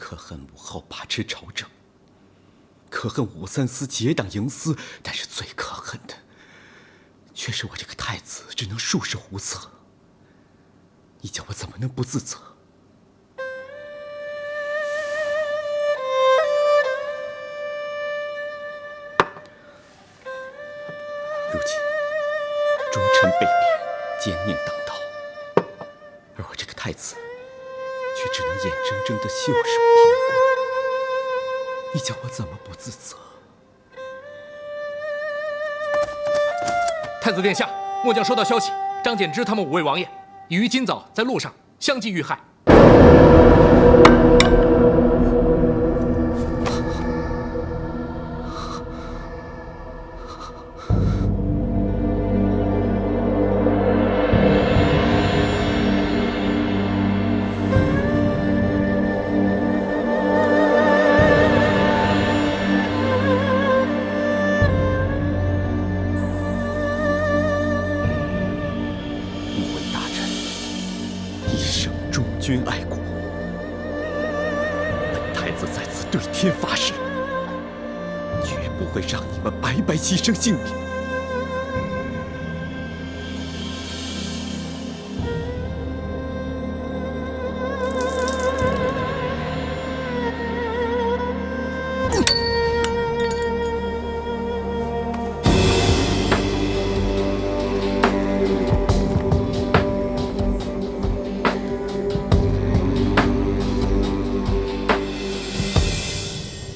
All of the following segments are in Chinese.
可恨武后把持朝政，可恨武三思结党营私，但是最可恨的，却是我这个太子只能术士胡策。你叫我怎么能不自责？如今忠臣被贬，奸佞当道，而我这个太子却只能眼睁睁地袖手旁观。你叫我怎么不自责？太子殿下，末将收到消息，张柬之他们5位王爷已于今早在路上相继遇害。君爱国，本太子在此对天发誓，绝不会让你们白白牺牲性命。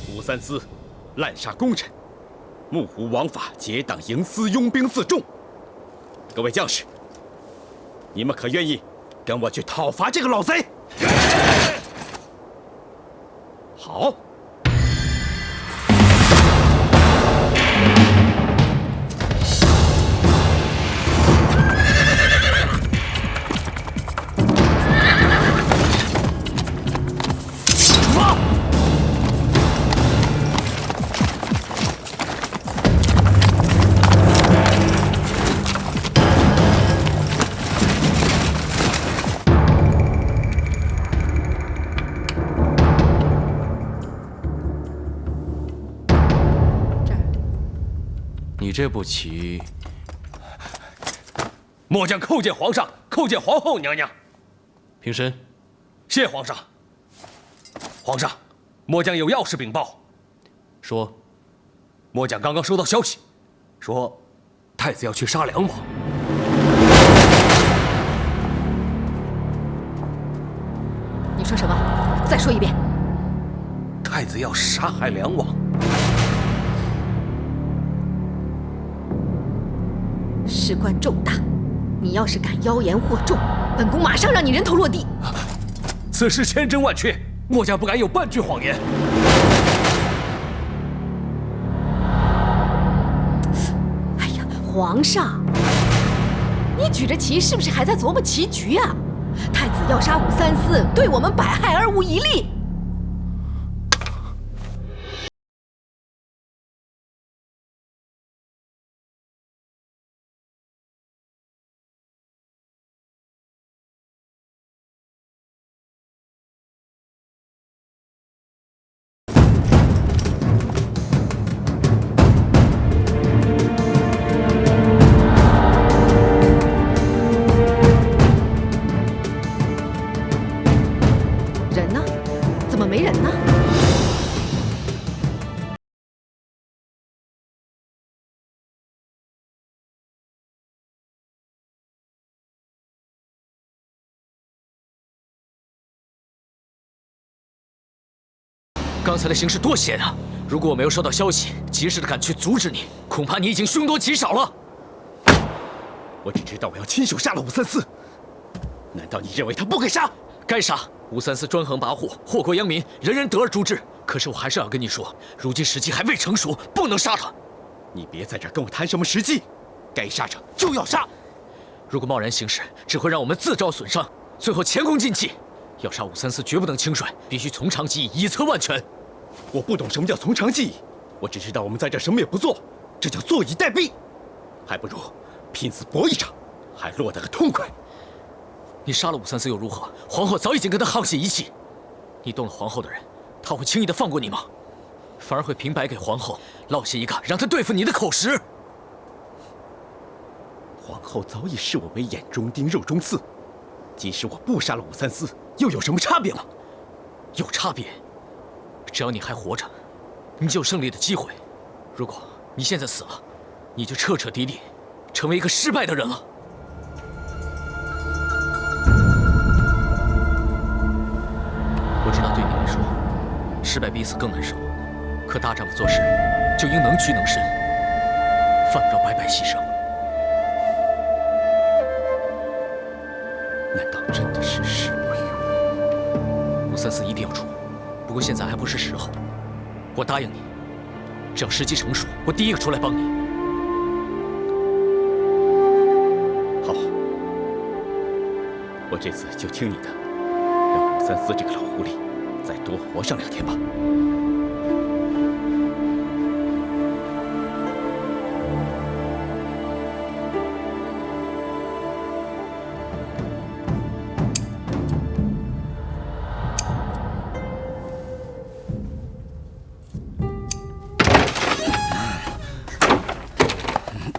武三思滥杀功臣，目无王法，结党营私，拥兵自重。各位将士，你们可愿意跟我去讨伐这个老贼？好。你这步棋，末将叩见皇上，叩见皇后娘娘。平身。谢皇上。皇上，末将有要事禀报。说。末将刚刚收到消息，说太子要去杀梁王。你说什么？再说一遍。太子要杀害梁王。事关重大，你要是敢妖言惑众，本宫马上让你人头落地。此事千真万确，末将不敢有半句谎言。哎呀，皇上，你举着旗是不是还在琢磨棋局啊？太子要杀武三思，对我们百害而无一利。没人呢。刚才的形势多险啊！如果我没有收到消息，及时的赶去阻止你，恐怕你已经凶多吉少了。我只知道我要亲手杀了武三思，难道你认为他不该杀？该杀！武三思专横跋扈，祸国殃民，人人得而诛之。可是我还是要跟你说，如今时机还未成熟，不能杀他。你别在这跟我谈什么时机，该杀者就要杀。如果贸然行事，只会让我们自招损伤，最后前功尽弃。要杀武三思，绝不能轻率，必须从长计议，以策万全。我不懂什么叫从长计议，我只知道我们在这什么也不做，这叫坐以待毙。还不如拼死搏一场，还落得个痛快。你杀了武三思又如何？皇后早已经跟他沆瀣一气。你动了皇后的人，他会轻易的放过你吗？反而会平白给皇后落下一个让他对付你的口实。皇后早已视我为眼中钉、肉中刺，即使我不杀了武三思，又有什么差别呢？有差别。只要你还活着，你就有胜利的机会。如果你现在死了，你就彻彻底底成为一个失败的人了。我知道对你来说，失败比死更难受。可大丈夫做事就应能屈能伸，犯不着白白牺牲。难道真的是时不与我？武三思一定要出，不过现在还不是时候。我答应你，只要时机成熟，我第一个出来帮你。好，我这次就听你的，让武三思这个老狐狸再多活上2天吧。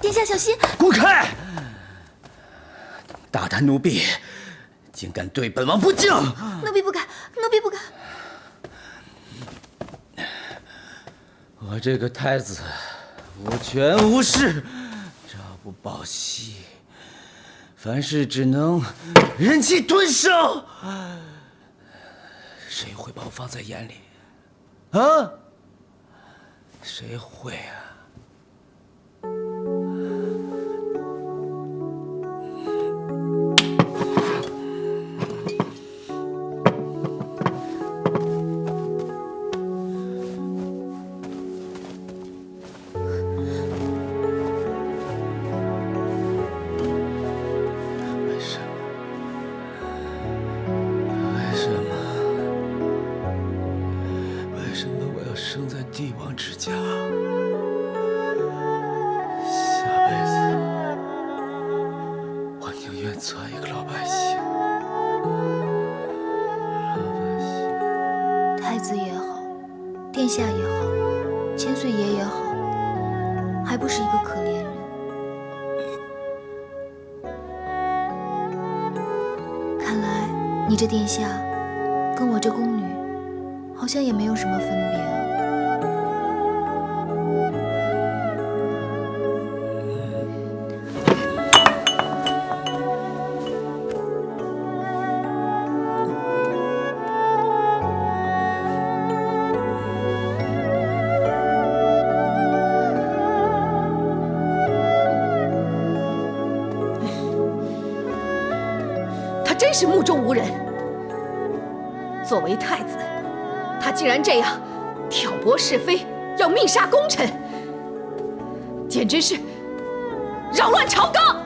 殿下小心！滚开！大胆奴婢，竟敢对本王不敬！奴婢不敢，奴婢不敢。我这个太子无权无势，朝不保夕，凡事只能忍气吞声。谁会把我放在眼里？啊？谁会啊？生在帝王之家，下辈子我宁愿做一个老百姓。老百姓，太子也好，殿下也好，千岁爷也好，还不是一个可怜人。看来你这殿下，跟我这宫女，好像也没有什么分别啊。真是目中无人。作为太子，他竟然这样挑拨是非，要密杀功臣，简直是扰乱朝纲。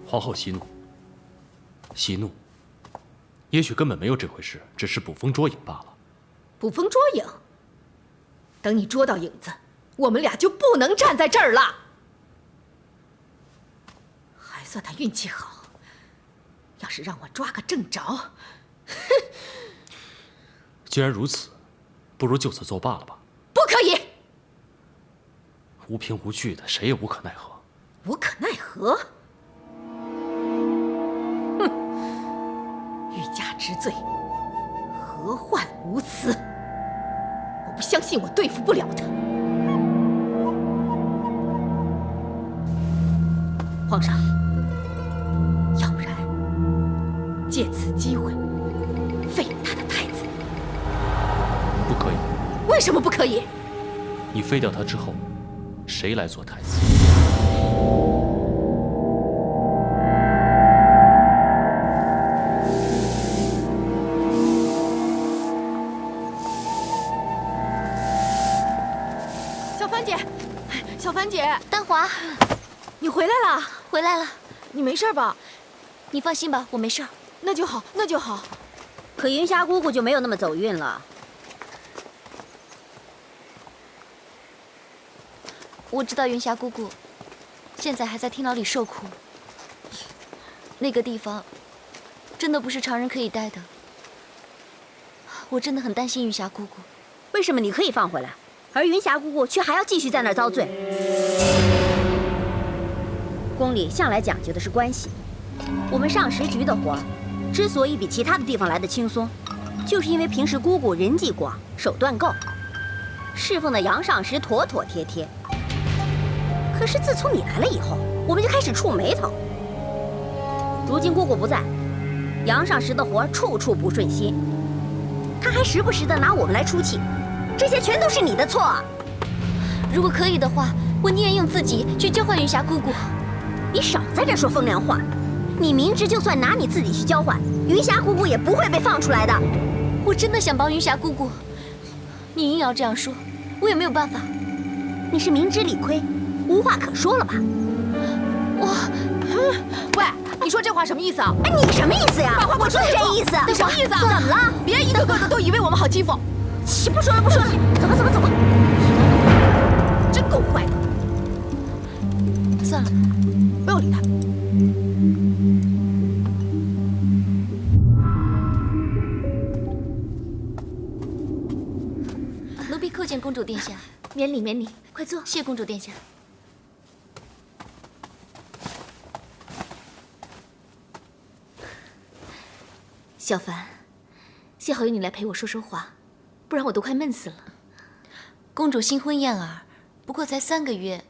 皇后息怒，息怒。也许根本没有这回事，只是捕风捉影罢了。捕风捉影？等你捉到影子，我们俩就不能站在这儿了。还算他运气好，要是让我抓个正着，哼！既然如此，不如就此作罢了吧。不可以！无凭无据的，谁也无可奈何。无可奈何？哼！欲加之罪，何患无辞？我不相信我对付不了他。皇上，要不然借此机会废了他的太子。不可以。为什么不可以？你废掉他之后，谁来做太子？小凡姐，小凡姐，丹华，你回来了。回来了，你没事吧？你放心吧，我没事。那就好，那就好。可云霞姑姑就没有那么走运了。我知道云霞姑姑现在还在天牢里受苦，那个地方真的不是常人可以带的。我真的很担心云霞姑姑。为什么你可以放回来，而云霞姑姑却还要继续在那儿遭罪？宫里向来讲究的是关系，我们上食局的活之所以比其他的地方来的轻松，就是因为平时姑姑人际广，手段够，侍奉的杨上食妥妥帖帖。可是自从你来了以后，我们就开始触霉头。如今姑姑不在，杨上食的活处处不顺心，他还时不时的拿我们来出气，这些全都是你的错。如果可以的话，我宁愿用自己去交换云霞姑姑。你少在这说风凉话！你明知就算拿你自己去交换，云霞姑姑也不会被放出来的。我真的想帮云霞姑姑，你硬要这样说，我也没有办法。你是明知理亏，无话可说了吧？喂，你说这话什么意思啊？哎，你什么意思呀？把话给我就是这意思。你什么意思啊？怎么了？别一个个的都以为我们好欺负。不说了，不说了，走吧，走吧，走吧。真够坏的。算了，不要理他。奴婢叩见公主殿下。免礼免礼，快坐。谢公主殿下。小凡，幸好有你来陪我说说话，不然我都快闷死了。公主新婚燕尔，不过才3个月，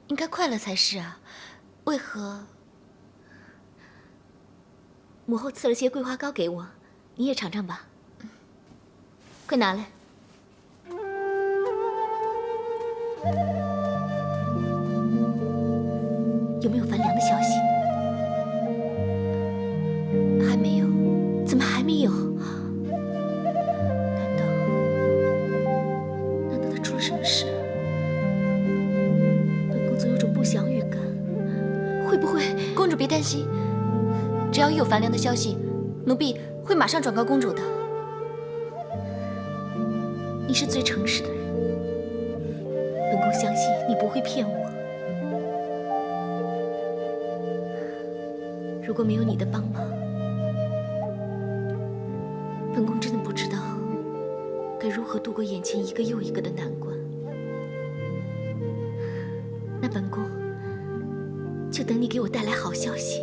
应该快乐才是啊，为何？母后赐了些桂花糕给我，你也尝尝吧。快拿来。有没有樊良的消息？还没有。怎么还没有？难道他出了什么事？本宫总有种不祥预感。会不会？公主别担心，只要一有樊良的消息，奴婢会马上转告公主的。你是最诚实的人，本宫相信你不会骗我。如果没有你的帮忙，本宫真的不知道该如何度过眼前一个又一个的难关。那本宫就等你给我带来好消息。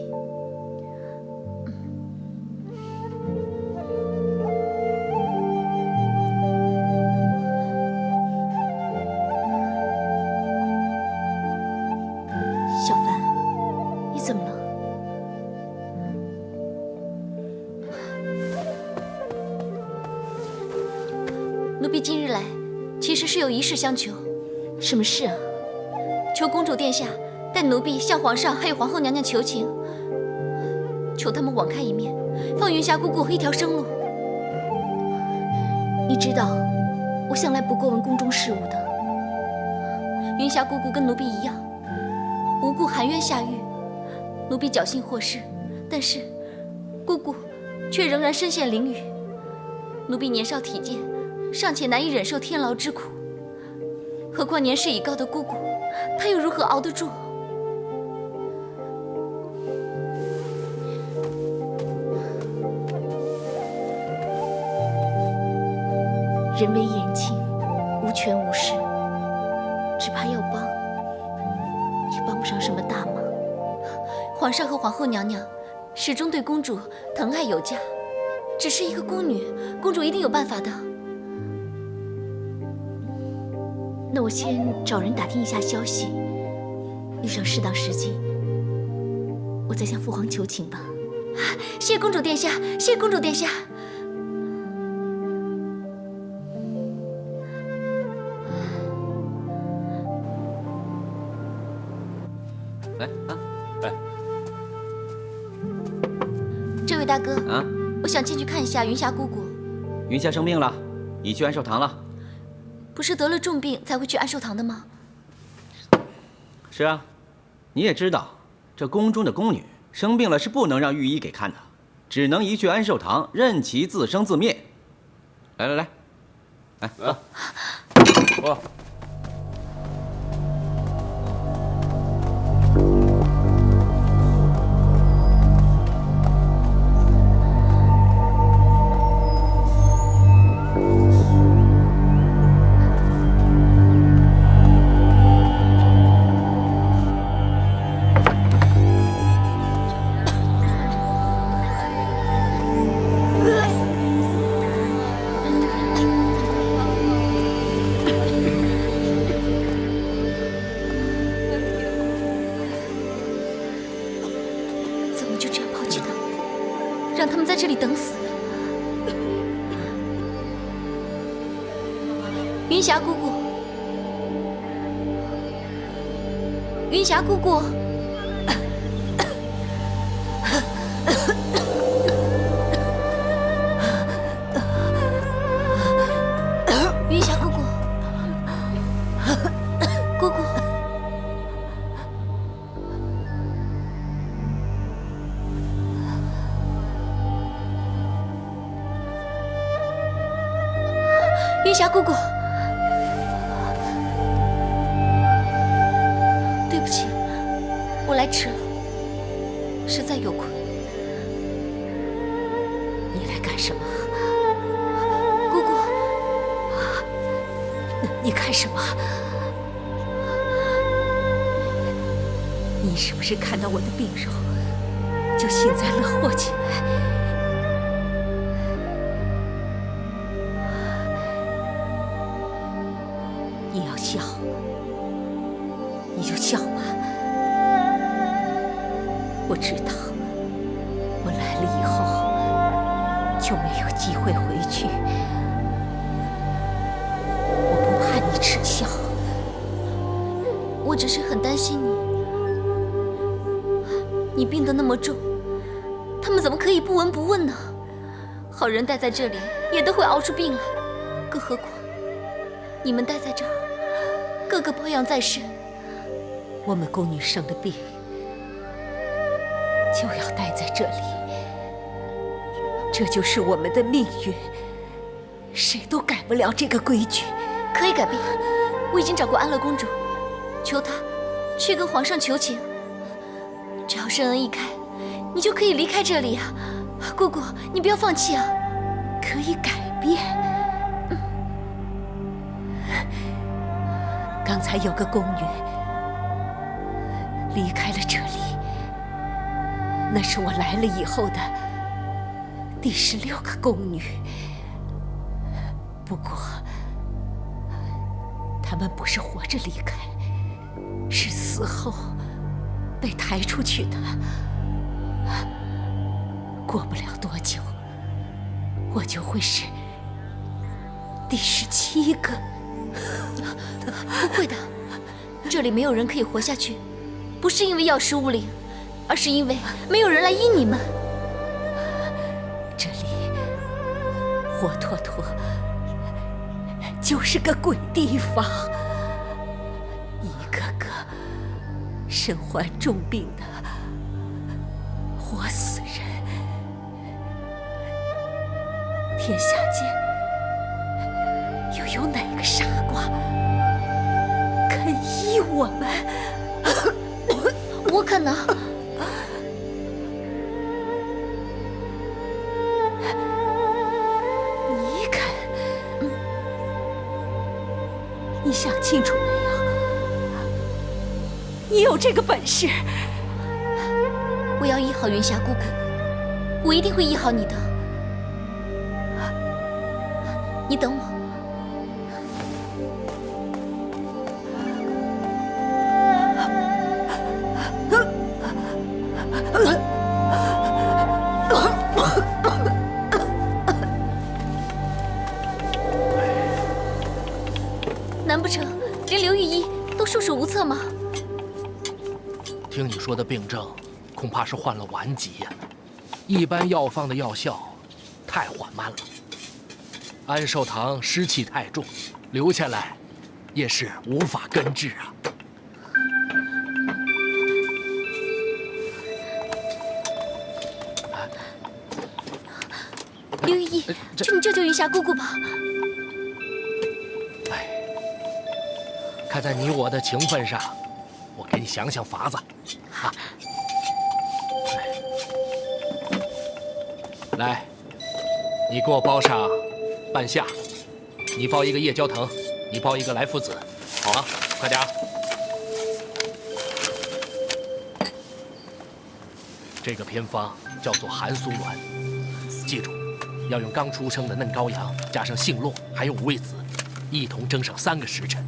小凡，你怎么了？奴婢今日来，其实是有一事相求。什么事啊？求公主殿下带奴婢向皇上还有皇后娘娘求情，求他们网开一面，放云霞姑姑一条生路。你知道，我向来不过问宫中事务的。云霞姑姑跟奴婢一样，无故含冤下狱，奴婢侥幸获释，但是姑姑却仍然身陷囹圄。奴婢年少体健，尚且难以忍受天牢之苦，何况年事已高的姑姑，她又如何熬得住？人微言轻，无权无势，只怕要帮，也帮不上什么大忙。皇上和皇后娘娘始终对公主疼爱有加，只是一个宫女，公主一定有办法的。那我先找人打听一下消息，遇上适当时机，我再向父皇求情吧。谢公主殿下，谢公主殿下。来啊，来。这位大哥啊，我想进去看一下云霞姑姑。云霞生病了，已去安寿堂了。不是得了重病才会去安寿堂的吗？是啊，你也知道，这宫中的宫女生病了是不能让御医给看的，只能移去安寿堂，任其自生自灭。来来来，来走。我。让他们在这里等死。云霞姑姑，云霞姑姑。 云霞姑姑，姑姑，云霞姑姑，对不起，我来迟了，实在有困。你来干什么？ 你看什么？你是不是看到我的病容就幸灾乐祸起来？你要笑，你就笑吧。我知道，我来了以后就没有机会回去。 你耻笑，我只是很担心你。你病得那么重，他们怎么可以不闻不问呢？好人待在这里也都会熬出病来，更何况你们待在这儿，个个保养在身。我们宫女生了病，就要待在这里，这就是我们的命运，谁都改不了这个规矩。 可以改变，我已经找过安乐公主，求她去跟皇上求情。只要圣恩一开，你就可以离开这里啊！姑姑，你不要放弃啊！可以改变。刚才有个宫女离开了这里，那是我来了以后的第16个宫女。不过。 他们不是活着离开，是死后被抬出去的。过不了多久，我就会是第17个。不会的，这里没有人可以活下去，不是因为药石无灵，而是因为没有人来医你们。这里活脱脱。 就是个鬼地方，一个个身患重病的活死人。天下间又有哪个傻瓜肯医我们？我可能。你肯？你想清楚没有？你有这个本事。我要医好云霞姑姑，我一定会医好你的。你等我。 难不成连刘御医都束手无策吗？听你说的病症，恐怕是患了顽疾呀。一般药方的药效太缓慢了，安寿堂湿气太重，留下来也是无法根治啊。刘御医，求你救救云霞姑姑吧！ 看在你我的情分上，我给你想想法子。啊，来，你给我包上半夏，你包一个夜交藤，你包一个来附子，好啊，快点。这个偏方叫做寒苏丸，记住，要用刚出生的嫩羔羊，加上杏洛还有五味子，一同蒸上3个时辰。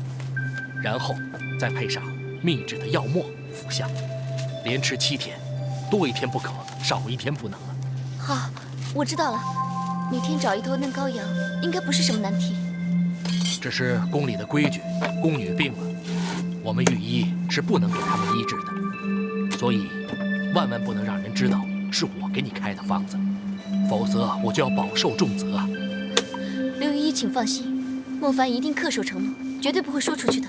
然后再配上秘制的药末服下，连吃7天，多1天不可，少1天不能。好，我知道了。每天找一头嫩羔羊，应该不是什么难题。这是宫里的规矩，宫女病了，我们御医是不能给他们医治的，所以万万不能让人知道是我给你开的方子，否则我就要饱受重责。刘御医，请放心，莫凡一定恪守承诺，绝对不会说出去的。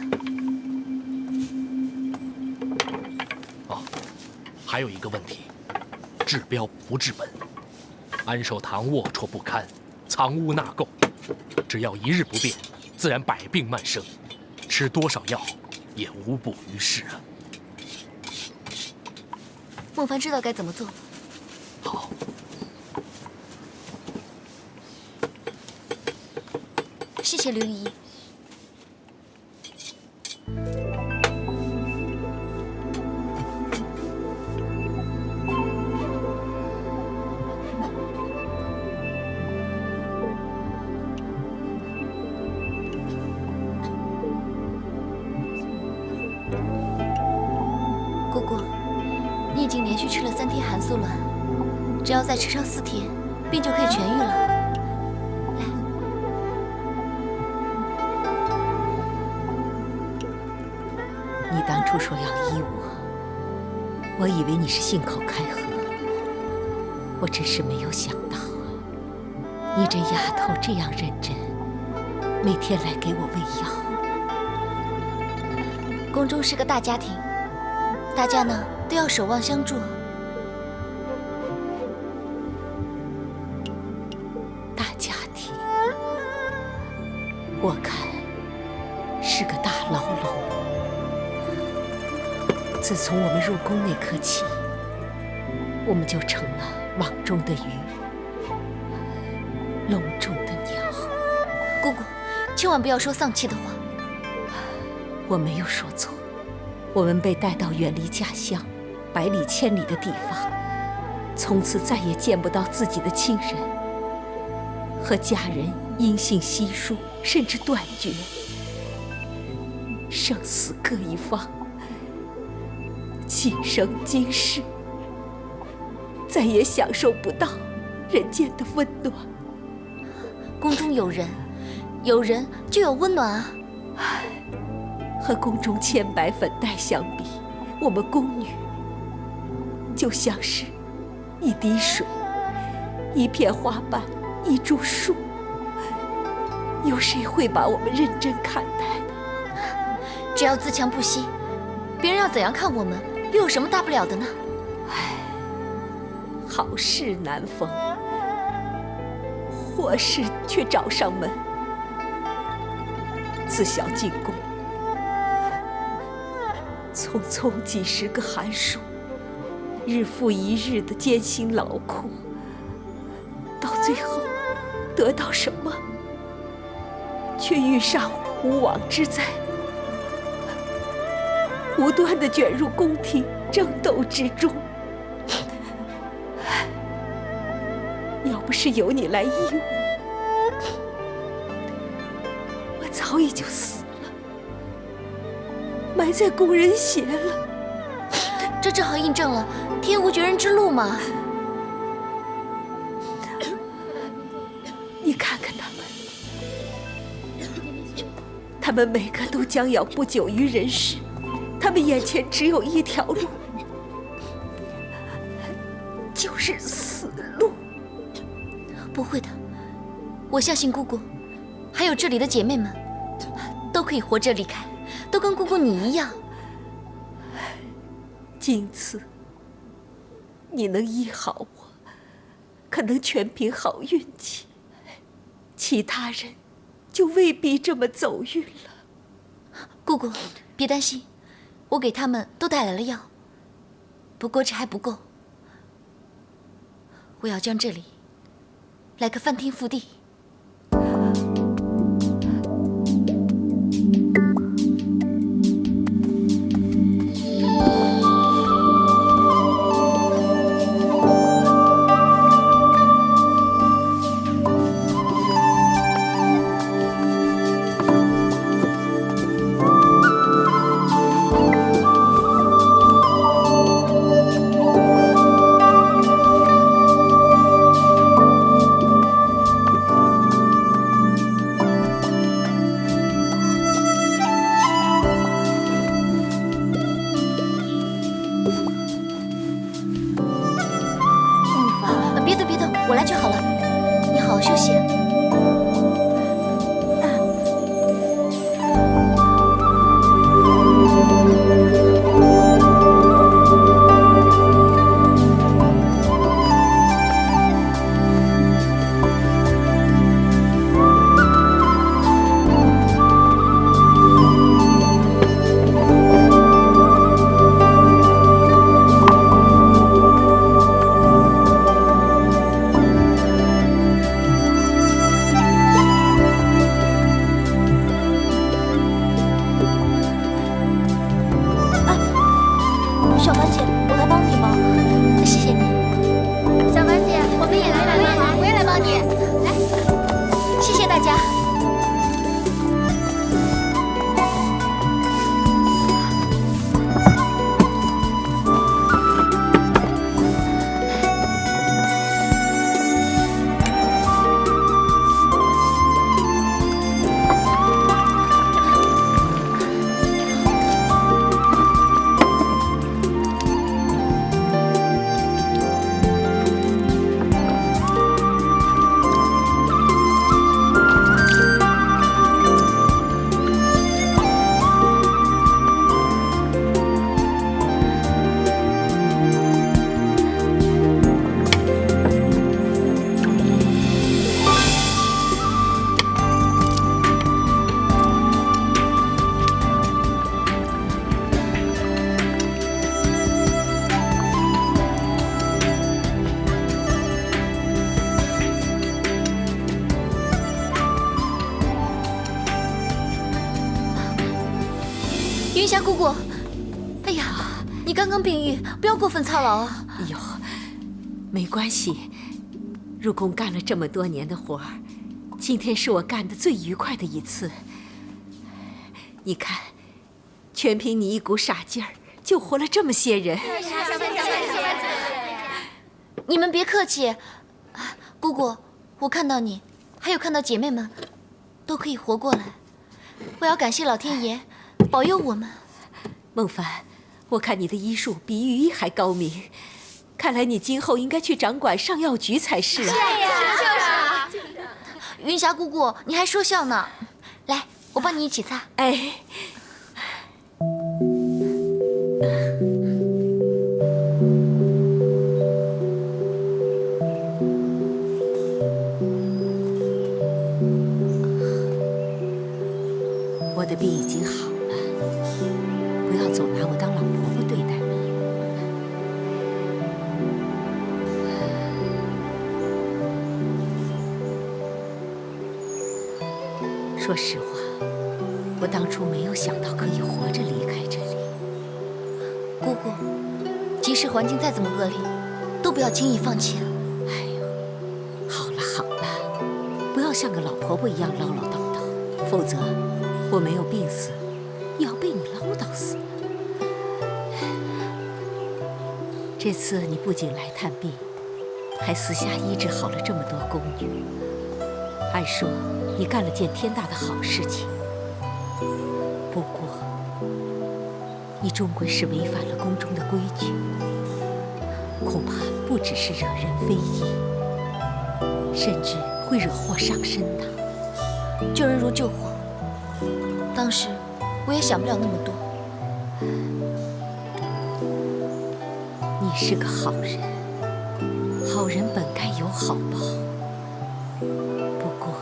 哦，还有一个问题，治标不治本。安寿堂龌龊不堪，藏污纳垢，只要一日不变，自然百病漫生，吃多少药也无补于事啊。莫凡知道该怎么做。好。谢谢刘御医。姑姑，你已经连续吃了3天寒素卵，只要再吃上4天，病就可以痊愈了。来，你当初说要医我，我以为你是信口开河，我真是没有想到啊！你这丫头这样认真，每天来给我喂药。宫中是个大家庭，大家呢都要守望相助。大家庭，我看是个大牢笼。自从我们入宫那刻起，我们就成了网中的鱼，笼中的鸟。姑姑，千万不要说丧气的话。我没有说错，我们被带到远离家乡、百里千里的地方，从此再也见不到自己的亲人，和家人音信稀疏，甚至断绝，生死各一方。今生今世，再也享受不到人间的温暖。宫中有人，有人就有温暖啊！和宫中千百粉黛相比，我们宫女就像是一滴水、一片花瓣、一株树，有谁会把我们认真看待呢？只要自强不息，别人要怎样看我们，又有什么大不了的呢？唉，好事难逢，祸事却找上门。自小进宫，匆匆几10个寒暑，日复一日的艰辛劳苦，到最后得到什么？却遇上无妄之灾，无端地卷入宫廷争斗之中。要不是有你来医我早已就死了，埋在宫人血了。这正好印证了天无绝人之路嘛。你看看他们每个都将要不久于人世，他们眼前只有一条路，就是死路。不会的，我相信姑姑，还有这里的姐妹们，都可以活着离开，都跟姑姑你一样。今次你能医好我，可能全凭好运气，其他人就未必这么走运了。姑姑，别担心，我给他们都带来了药，不过这还不够，我要将这里来个翻天覆地。我来就好了。你好好休息。小凡姐，我来帮你吗？谢谢你。小凡姐，我们也来帮你，我也来帮你。来，谢谢大家。云霞姑姑，哎呀，你刚刚病愈，不要过分操劳啊。哎呦，没关系，入宫干了这么多年的活儿，今天是我干的最愉快的一次。你看，全凭你一股傻劲儿，救活了这么些人。你们别客气，姑姑，我看到你，还有看到姐妹们，都可以活过来。我要感谢老天爷保佑我们。孟凡，我看你的医术比御医还高明，看来你今后应该去掌管上药局才是啊。是呀，就是。云霞姑姑，你还说笑呢。来，我帮你一起擦。哎。我的病已经好了，不要总拿我当老婆婆对待。说实话，我当初没有想到可以活着离开这里。姑姑，即使环境再怎么恶劣，都不要轻易放弃啊！哎呦，好了好了，不要像个老婆婆一样唠唠叨叨，否则我没有病死，也要被你唠叨死。这次你不仅来探病，还私下医治好了这么多宫女。按说你干了件天大的好事情，不过你终归是违反了宫中的规矩，恐怕不只是惹人非议，甚至会惹祸上身的。救人如救火，当时我也想不了那么多。你是个好人，好人本该有好报。不过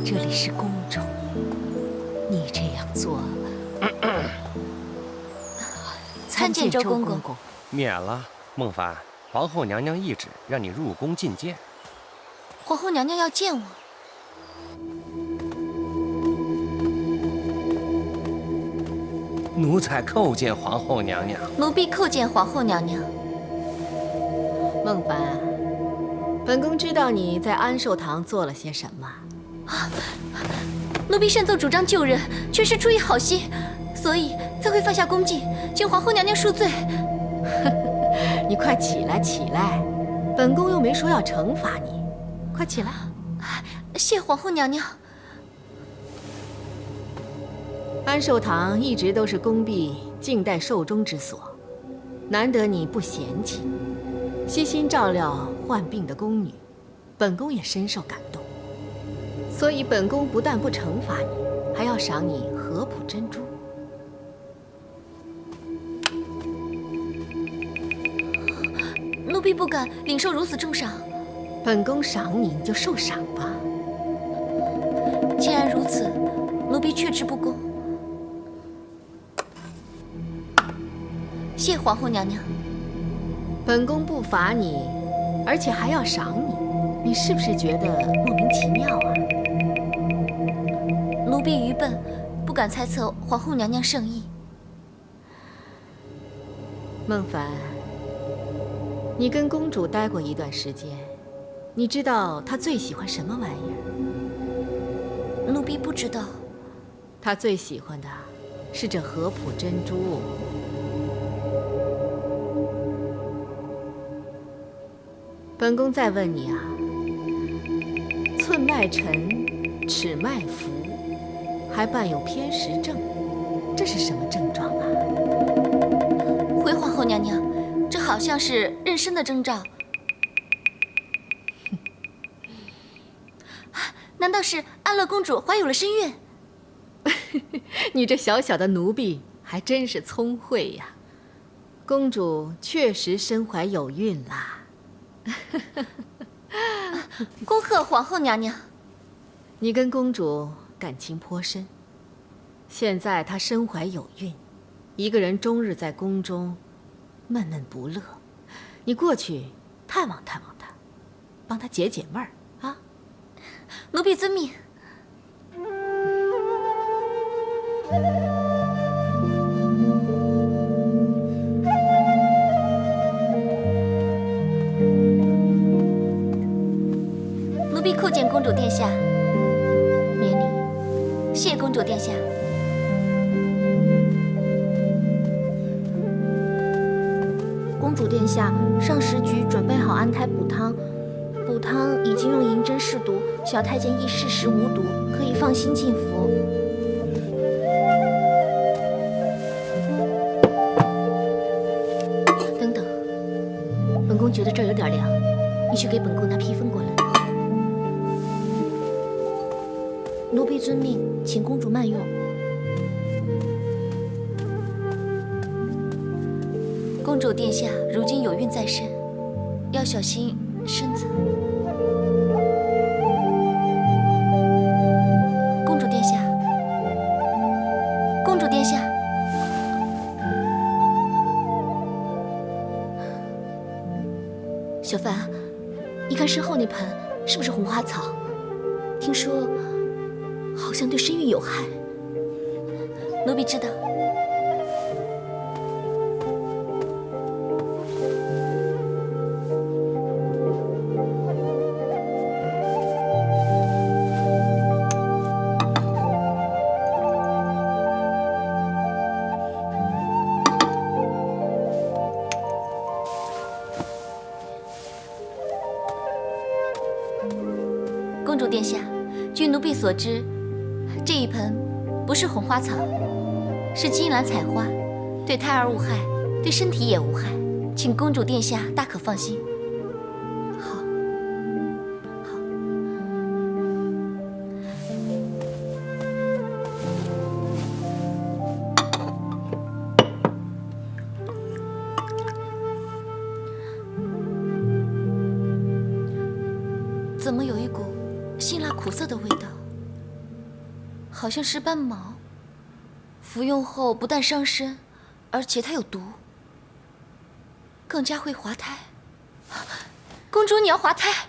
这里是宫中，你这样做，参见周公公。免了，孟凡，皇后娘娘懿旨让你入宫觐见。皇后娘娘要见我。奴才叩见皇后娘娘。奴婢叩见皇后娘娘。孟凡，本宫知道你在安寿堂做了些什么。奴婢擅奏主张救人，全是出于好心，所以才会犯下宫禁，请皇后娘娘恕罪。你快起来，起来！本宫又没说要惩罚你，快起来。谢皇后娘娘。安寿堂一直都是宫婢静待寿终之所，难得你不嫌弃，悉心照料患病的宫女，本宫也深受感动，所以本宫不但不惩罚你，还要赏你合浦珍珠。奴婢不敢领受如此重赏。本宫赏你，你就受赏吧。既然如此，奴婢却之不恭。谢皇后娘娘。本宫不罚你，而且还要赏你，你是不是觉得莫名其妙啊？奴婢愚笨，不敢猜测皇后娘娘圣意。孟凡，你跟公主待过一段时间，你知道她最喜欢什么玩意儿？奴婢不知道。她最喜欢的是这合浦珍珠。本宫再问你啊，寸脉沉，尺脉浮，还伴有偏食症，这是什么症状啊？回皇后娘娘，这好像是妊娠的征兆。难道是安乐公主怀有了身孕？你这小小的奴婢还真是聪慧呀！公主确实身怀有孕啦。恭贺皇后娘娘。你跟公主感情颇深，现在她身怀有孕，一个人终日在宫中闷闷不乐，你过去探望探望她，帮她解解闷儿啊！奴婢遵命。奴婢叩见公主殿下。免礼。谢公主殿下。公主殿下，上食局准备好安胎补汤，补汤已经用银针试毒，小太监亦事实无毒，可以放心进服。等等，本宫觉得这儿有点凉，你去给本宫拿披风过来。奴婢遵命，请公主慢用。公主殿下如今有孕在身，要小心身子。公主殿下，公主殿下，小凡，你看身后那盆是不是红花草？听说好像对身孕有害。奴婢知道。公主殿下，据奴婢所知，这一盆不是红花草，是金兰彩花，对胎儿无害，对身体也无害，请公主殿下大可放心。好，好。怎么有一股辛辣苦涩的味道？好像是斑毛。服用后不但伤身，而且它有毒，更加会滑胎。公主，你要滑胎？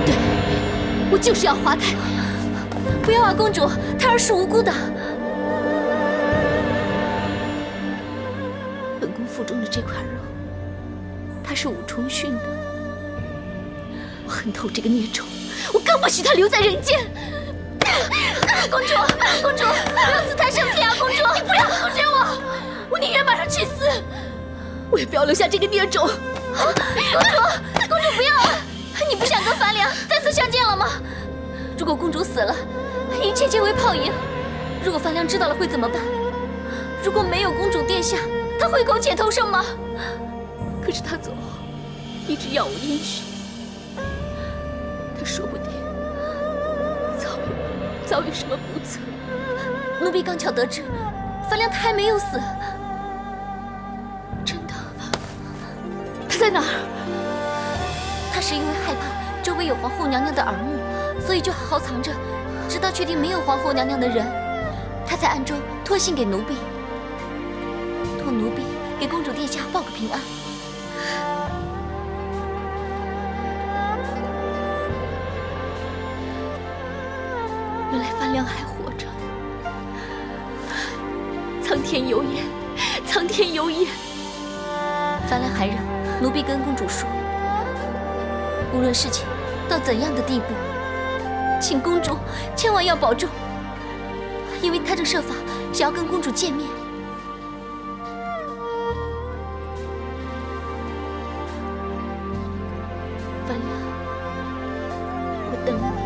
对，我就是要滑胎。不要啊，公主，胎儿是无辜的。本宫腹中的这块肉，它是武重训的。我恨透这个孽种，我更不许他留在人间。公主，公主，不要自贪生天啊！公主，你不要阻止我，我宁愿马上去死，我也不要留下这个孽种。公主，公主不要啊！你不想跟樊良再次相见了吗？如果公主死了，一切皆为泡影。如果樊良知道了会怎么办？如果没有公主殿下，他会苟且偷生吗？可是他走后，一直杳无音讯。他说不定遭遇什么不测。奴婢刚巧得知，樊良他还没有死。真的？他在哪儿？他是因为害怕周围有皇后娘娘的耳目，所以就好好藏着，直到确定没有皇后娘娘的人，他才暗中托信给奴婢，托奴婢给公主殿下报个平安。原来樊良还活着，苍天有眼，苍天有眼。樊良还让奴婢跟公主说，无论事情到怎样的地步，请公主千万要保重，因为他正设法想要跟公主见面。樊良，我等你。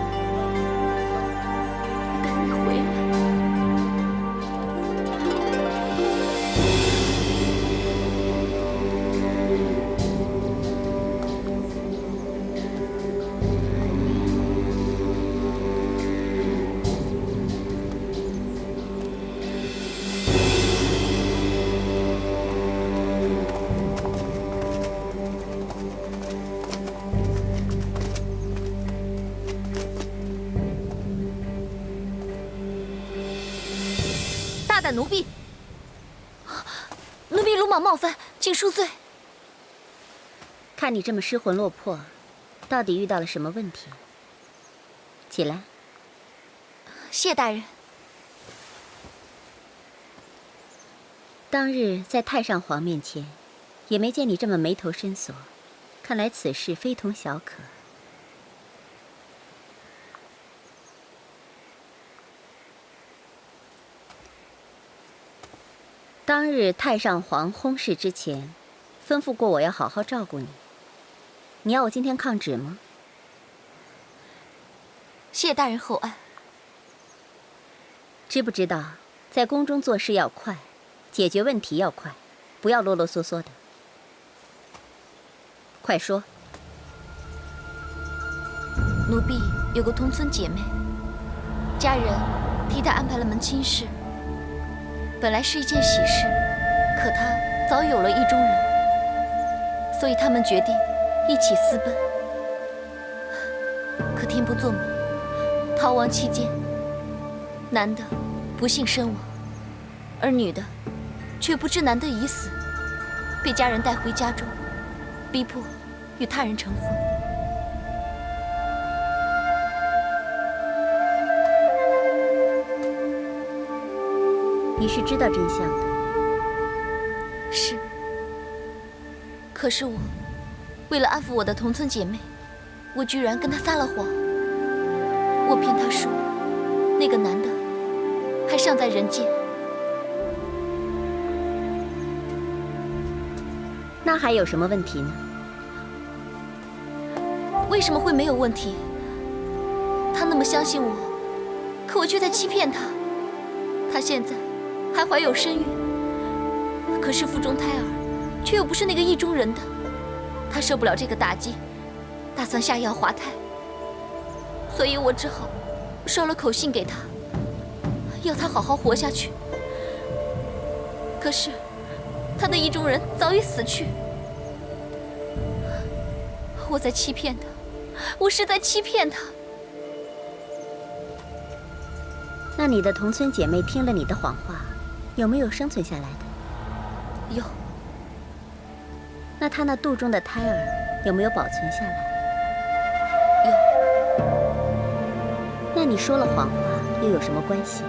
大胆奴婢！奴婢鲁莽冒犯，请恕罪。看你这么失魂落魄，到底遇到了什么问题？起来。谢大人。当日在太上皇面前，也没见你这么眉头深锁，看来此事非同小可。当日太上皇薨逝之前，吩咐过我要好好照顾你。你要我今天抗旨吗？谢大人厚爱。知不知道，在宫中做事要快，解决问题要快，不要啰啰嗦嗦的。快说。奴婢有个同村姐妹，家人替她安排了门亲事。本来是一件喜事，可她早有了意中人，所以他们决定一起私奔。可天不作美，逃亡期间，男的不幸身亡，而女的却不知男的已死，被家人带回家中，逼迫与他人成婚。你是知道真相的。是。可是我为了安抚我的同村姐妹，我居然跟她撒了谎。我骗她说，那个男的还尚在人间。那还有什么问题呢？为什么会没有问题？他那么相信我，可我却在欺骗他。他现在还怀有身孕，可是腹中胎儿却又不是那个意中人的，他受不了这个打击，打算下药滑胎。所以我只好捎了口信给他，要他好好活下去。可是他的意中人早已死去，我在欺骗他，我是在欺骗他。那你的同村姐妹听了你的谎话，有没有生存下来的？有。那她那肚中的胎儿有没有保存下来？有。那你说了谎话又有什么关系？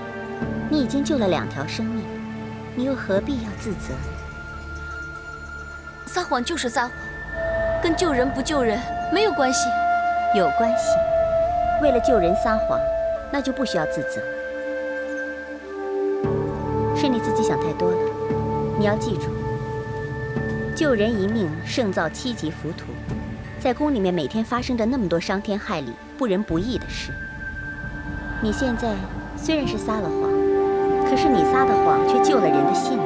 你已经救了2条生命，你又何必要自责呢？撒谎就是撒谎，跟救人不救人没有关系。有关系。为了救人撒谎，那就不需要自责。是你自己想太多了。你要记住，救人一命胜造7级浮屠。在宫里面每天发生着那么多伤天害理、不仁不义的事，你现在虽然是撒了谎，可是你撒的谎却救了人的性命。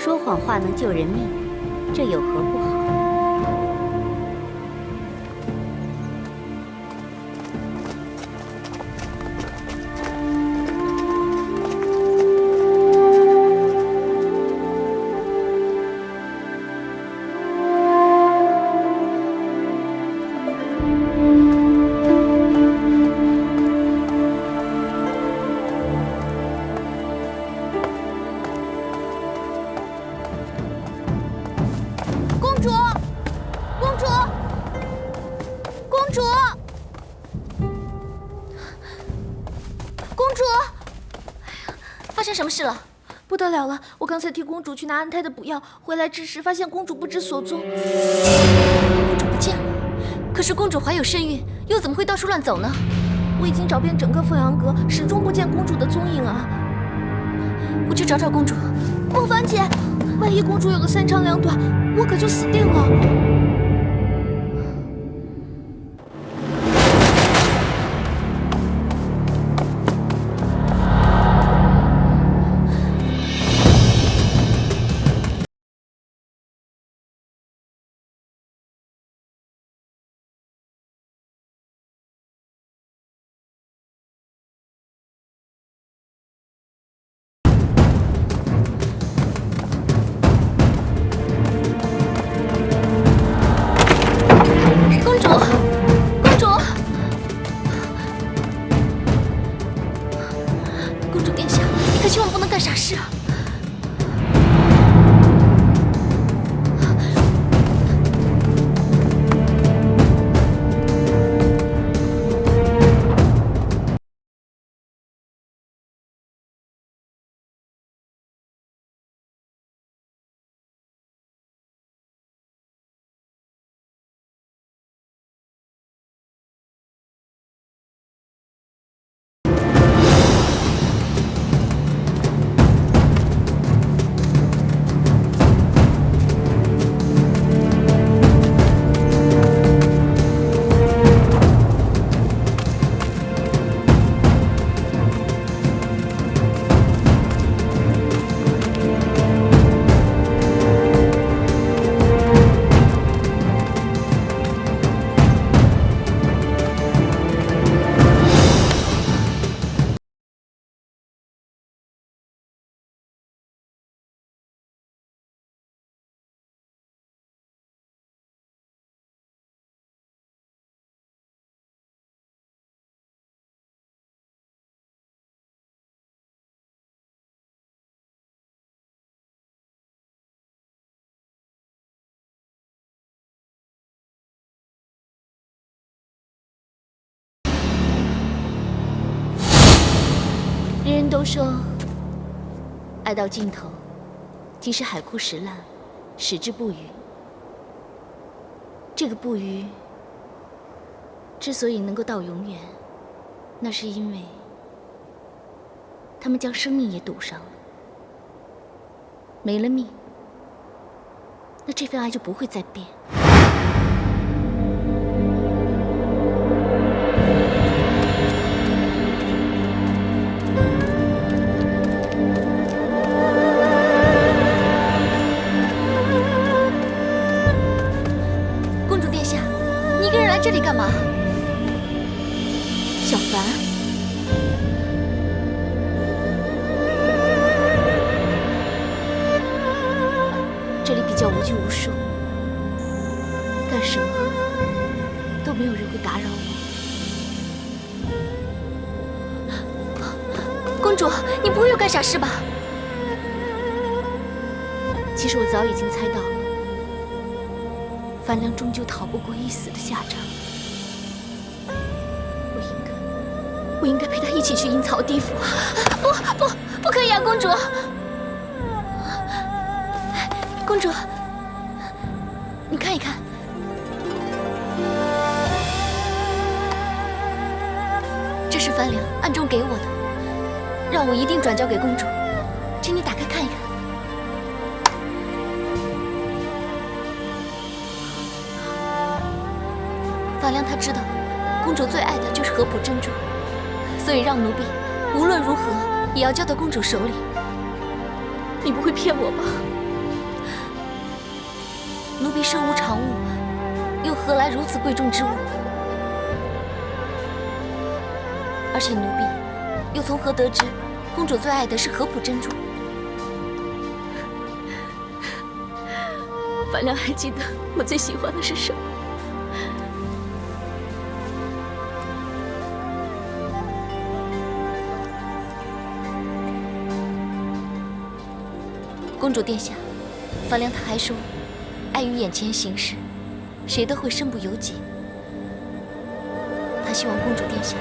说谎话能救人命，这有何不好？什么事了？不得了了！我刚才替公主去拿安胎的补药，回来之时发现公主不知所踪。公主不见了？可是公主怀有身孕，又怎么会到处乱走呢？我已经找遍整个凤阳阁，始终不见公主的踪影啊！我去找找公主。莫凡姐，万一公主有个三长两短，我可就死定了。人人都说，爱到尽头，即是海枯石烂，矢志不渝。这个不渝，之所以能够到永远，那是因为他们将生命也赌上了。没了命，那这份爱就不会再变。这里干嘛？小凡，这里比较无拘无束，干什么都没有人会打扰我。公主，你不会又干傻事吧？其实我早已经猜到了，樊良终究逃不过一死的下场。我应该陪他一起去阴曹地府。不可以啊，公主！公主，你看一看，这是樊良暗中给我的，让我一定转交给公主，请你打开看一看。樊良他知道，公主最爱的就是合浦珍珠。所以让奴婢无论如何也要交到公主手里。你不会骗我吧？奴婢身无长物，又何来如此贵重之物？而且奴婢又从何得知公主最爱的是合浦珍珠？范良还记得我最喜欢的是什么？公主殿下，范良他还说，碍于眼前形势，谁都会身不由己。他希望公主殿下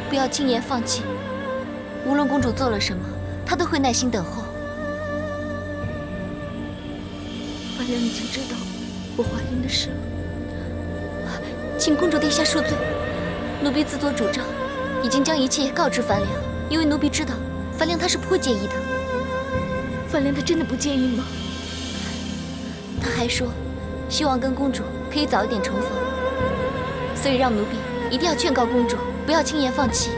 不要轻言放弃，无论公主做了什么，他都会耐心等候。范良已经知道我怀孕的事了，请公主殿下恕罪，奴婢自作主张，已经将一切告知范良，因为奴婢知道范良他是不会介意的。范良他真的不介意吗？他还说，希望跟公主可以早一点重逢，所以让奴婢一定要劝告公主不要轻言放弃。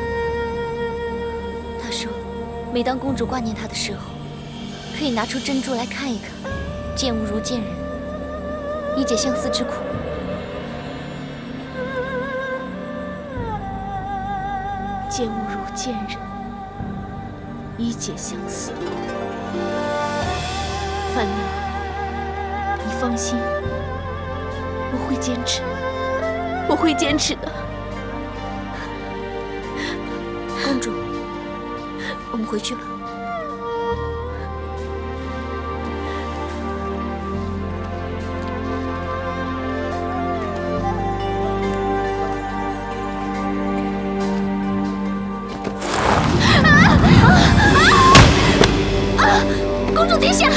他说，每当公主挂念他的时候，可以拿出珍珠来看一看，见物如见人，以解相思之苦。见物如见人，以解相思。范良，你放心，我会坚持，我会坚持的。公主，我们回去吧。公主殿下！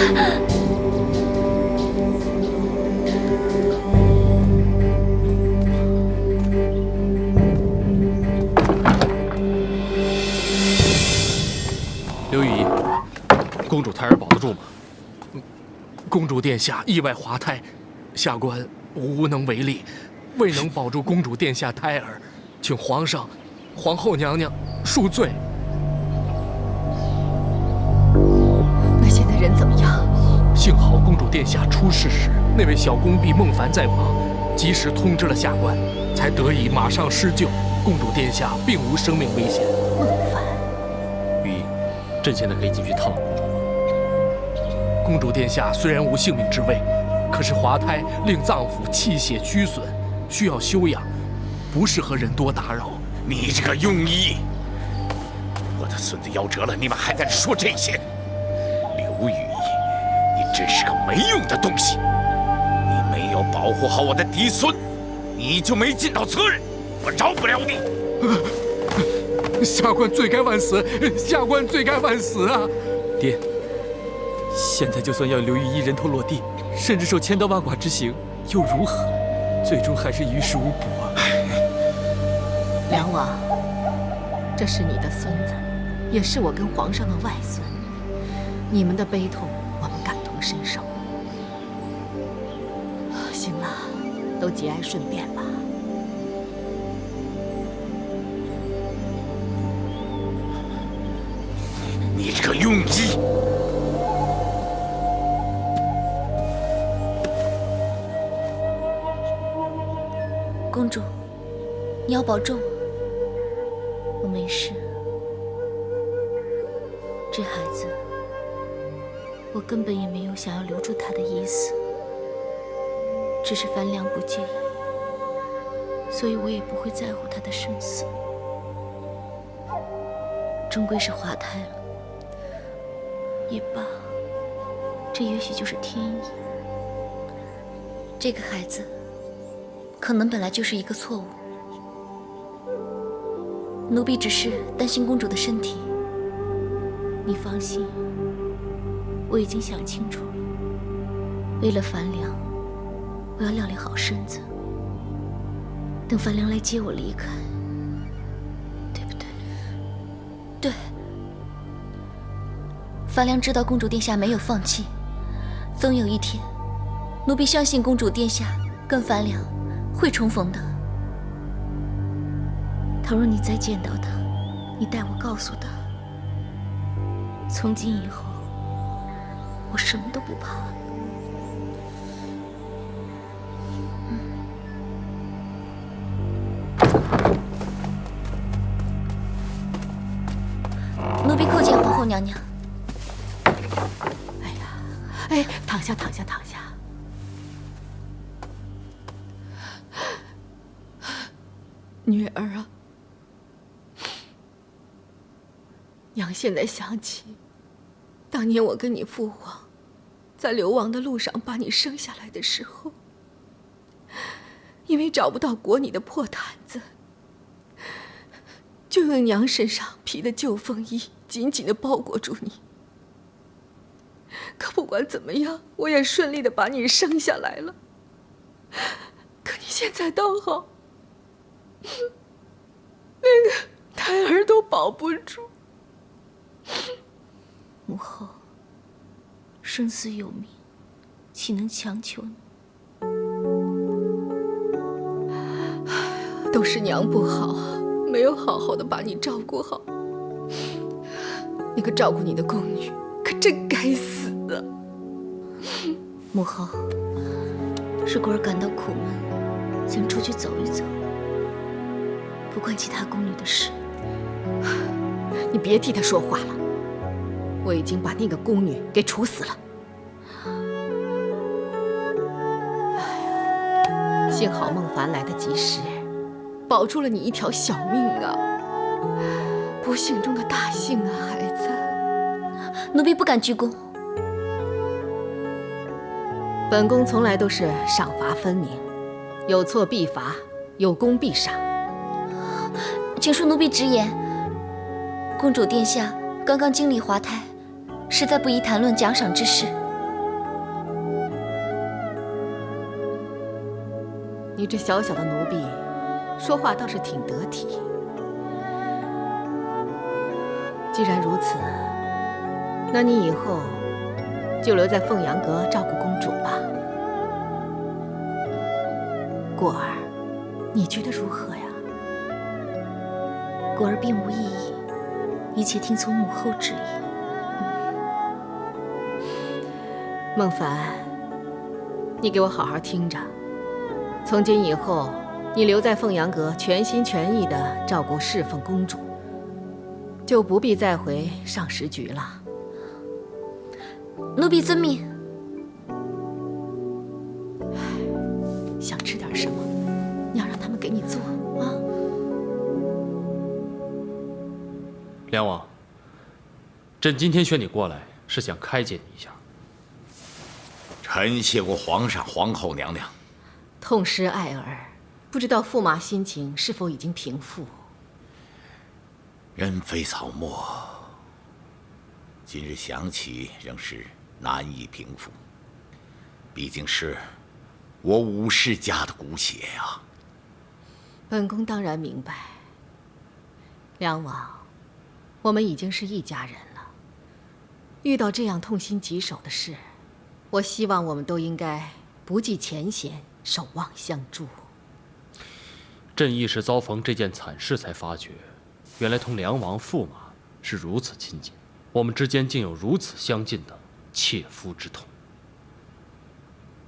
刘雨衣，公主胎儿保得住吗？公主殿下意外滑胎，下官无能为力，未能保住公主殿下胎儿，请皇上、皇后娘娘恕罪。那现在人怎么样？幸好公主殿下出事时，那位小宫婢孟凡在旁，及时通知了下官，才得以马上施救。公主殿下并无生命危险。孟凡，雨衣，朕现在可以进去探望公主吗？公主殿下虽然无性命之危，可是滑胎令脏腑气血虚损，需要休养，不适合人多打扰。你这个庸医！我的孙子夭折了，你们还在这说这些？刘雨衣，你真是个没用的东西！你没有保护好我的嫡孙，你就没尽到责任，我饶不了你！下官罪该万死，下官罪该万死啊！爹，现在就算要刘雨衣人头落地，甚至受千刀万剐之刑，又如何？最终还是于事无补啊！梁王，这是你的孙子，也是我跟皇上的外孙，你们的悲痛我们感同身受。行了，都节哀顺变吧。你这个庸医！公主，你要保重。我没事。这孩子，我根本也没有想要留住他的意思，只是樊良不介意，所以我也不会在乎他的生死。终归是滑胎了，也罢，这也许就是天意。这个孩子，可能本来就是一个错误。奴婢只是担心公主的身体。你放心，我已经想清楚了。为了樊良，我要料理好身子，等樊良来接我离开，对不对？对。樊良知道公主殿下没有放弃，总有一天，奴婢相信公主殿下跟樊良会重逢的。倘若你再见到他，你代我告诉他，从今以后，我什么都不怕了。后娘娘。哎呀，哎，躺下，躺下，躺下。女儿啊，娘现在想起，当年我跟你父皇在流亡的路上把你生下来的时候，因为找不到裹你的破毯子，就用娘身上披的旧风衣紧紧地包裹住你。可不管怎么样，我也顺利地把你生下来了。可你现在倒好，连个胎儿都保不住。母后，生死有命，岂能强求呢？都是娘不好，没有好好的把你照顾好。那个照顾你的宫女可真该死啊！母后，是果儿感到苦闷，想出去走一走，不关其他宫女的事。你别替她说话了，我已经把那个宫女给处死了。哎呀，幸好孟凡来得及时，保住了你一条小命啊！不幸中的大幸啊，孩子。奴婢不敢鞠躬。本宫从来都是赏罚分明，有错必罚，有功必赏。请恕奴婢直言，公主殿下刚刚经历滑胎，实在不宜谈论奖赏之事。你这小小的奴婢，说话倒是挺得体。既然如此，那你以后就留在凤阳阁照顾公主吧。果儿，你觉得如何呀？果儿并无异议，一切听从母后旨意。孟凡，你给我好好听着。从今以后，你留在凤阳阁，全心全意地照顾侍奉公主，就不必再回上食局了。奴婢遵命。想吃点什么，娘让他们给你做啊。梁王，朕今天选你过来，是想开解你一下。臣谢过皇上、皇后娘娘。痛失爱儿，不知道驸马心情是否已经平复？人非草木，今日想起仍是难以平复。毕竟是我武氏家的骨血呀。本宫当然明白，梁王，我们已经是一家人了。遇到这样痛心疾首的事，我希望我们都应该不计前嫌，守望相助。朕亦是遭逢这件惨事才发觉，原来同梁王、驸马是如此亲近，我们之间竟有如此相近的切肤之痛。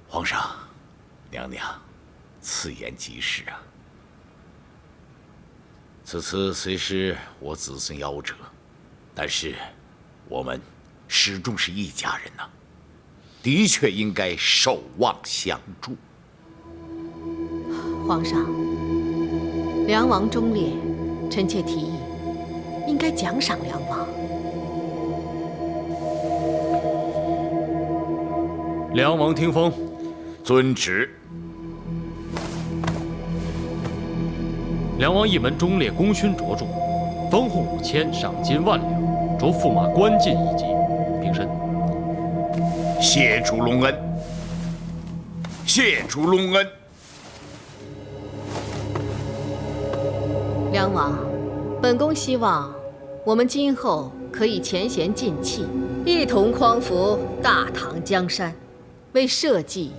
皇上、娘娘，此言极是啊。此次虽是我子孙夭折，但是我们始终是一家人呐，的确应该守望相助。皇上，梁王忠烈，臣妾提议，应该奖赏梁王。梁王听风。遵旨。梁王一门忠烈，功勋卓著，封户5000，赏金1万两，着驸马官进1级。平身。谢主隆恩，谢主隆恩。梁王，本宫希望我们今后可以前贤尽弃，一同匡扶大唐江山，为社稷、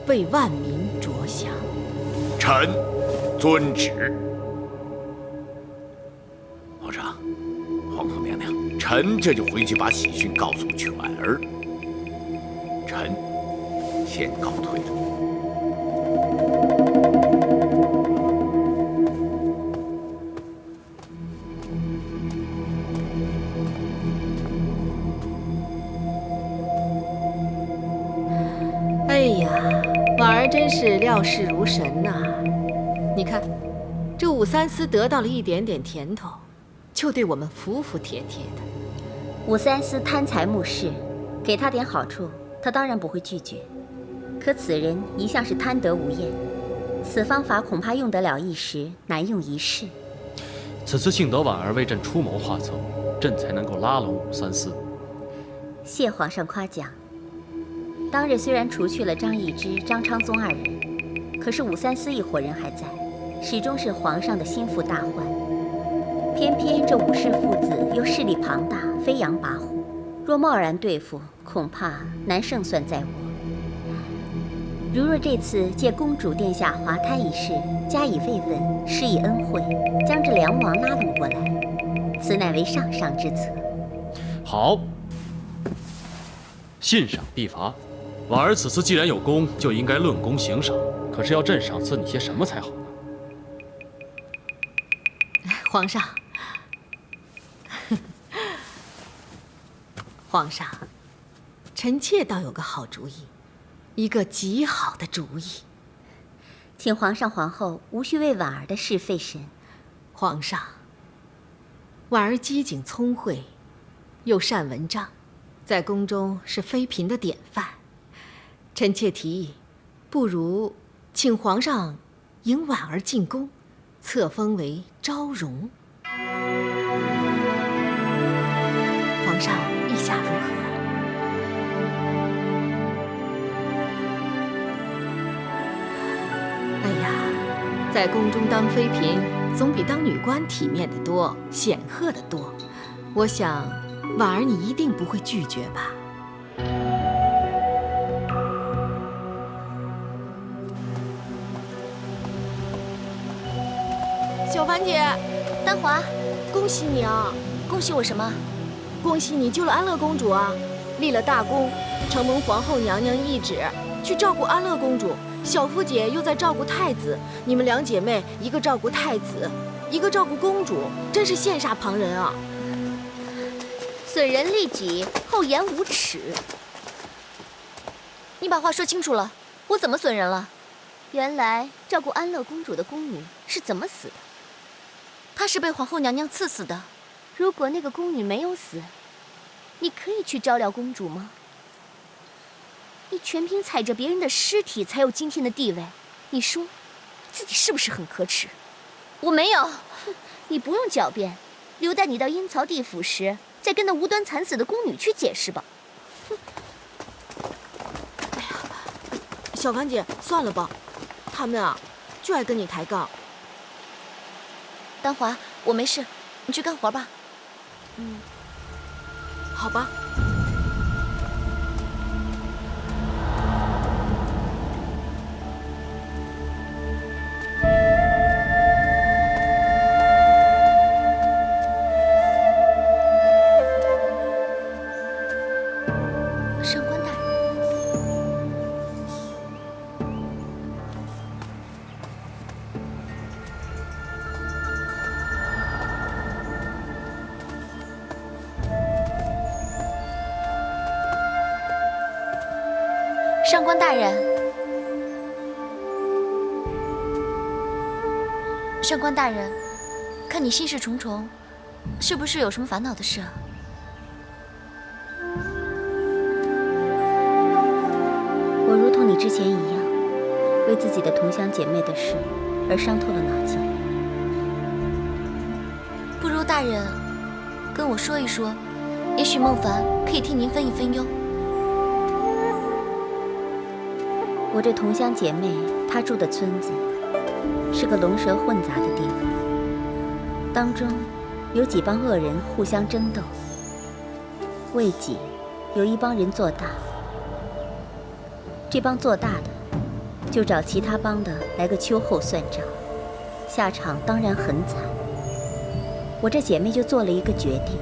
为万民着想。臣遵旨。皇上、皇后娘娘，臣这就回去把喜讯告诉全儿。臣先告退了。婉儿真是料事如神呐！你看，这武三思得到了一点点甜头，就对我们服服帖帖的。武三思贪财慕势，给他点好处，他当然不会拒绝。可此人一向是贪得无厌，此方法恐怕用得了一时，难用一世。此次幸得婉儿为朕出谋划策，朕才能够拉拢武三思。谢皇上夸奖。当日虽然除去了张易之、张昌宗二人，可是武三思一伙人还在，始终是皇上的心腹大患。偏偏这武氏父子又势力庞大，飞扬跋扈，若贸然对付，恐怕难胜算在我。如若这次借公主殿下滑胎一事加以慰问，施以恩惠，将这梁王拉拢过来，此乃为上上之策。好，信赏必罚。婉儿此次既然有功，就应该论功行赏。可是要朕赏赐你些什么才好呢？皇上，皇上，臣妾倒有个好主意，一个极好的主意。请皇上皇后无需为婉儿的事费神。皇上，婉儿机警聪慧，又善文章，在宫中是妃嫔的典范。臣妾提议，不如请皇上迎婉儿进宫，册封为昭容。皇上意下如何？哎呀，在宫中当妃嫔，总比当女官体面得多，显赫得多。我想，婉儿你一定不会拒绝吧？小凡姐，丹华，恭喜你啊！恭喜我什么？恭喜你救了安乐公主啊！立了大功，承蒙皇后娘娘懿旨，去照顾安乐公主，小福姐又在照顾太子，你们两姐妹一个照顾太子，一个照顾公主，真是羡煞旁人啊！损人利己，厚颜无耻。你把话说清楚了，我怎么损人了？原来照顾安乐公主的宫女是怎么死的？她是被皇后娘娘赐死的。如果那个宫女没有死，你可以去照料公主吗？你全凭踩着别人的尸体才有今天的地位，你说自己是不是很可耻？我没有。你不用狡辩，留待你到阴曹地府时，再跟那无端惨死的宫女去解释吧。哎呀，小凡姐，算了吧，他们啊，就爱跟你抬杠。丹华，我没事，你去干活吧。好吧。上官大人，上官大人，上官大人，看你心事重重，是不是有什么烦恼的事啊？我如同你之前一样，为自己的同乡姐妹的事而伤透了脑筋。不如大人跟我说一说，也许孟凡可以替您分一分忧。我这同乡姐妹，她住的村子是个龙蛇混杂的地方，当中有几帮恶人互相争斗，为己有一帮人做大，这帮做大的就找其他帮的来个秋后算账，下场当然很惨。我这姐妹就做了一个决定，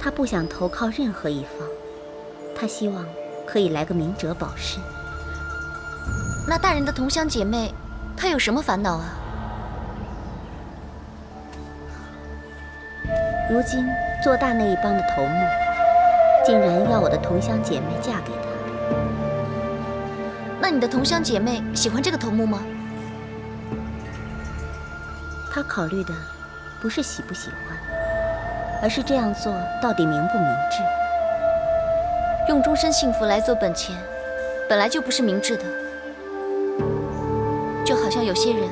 她不想投靠任何一方，她希望可以来个明哲保身。那大人的同乡姐妹，她有什么烦恼啊？如今做大那一帮的头目，竟然要我的同乡姐妹嫁给他。那那你的同乡姐妹喜欢这个头目吗？她考虑的不是喜不喜欢，而是这样做到底明不明智。用终身幸福来做本钱，本来就不是明智的。就好像有些人，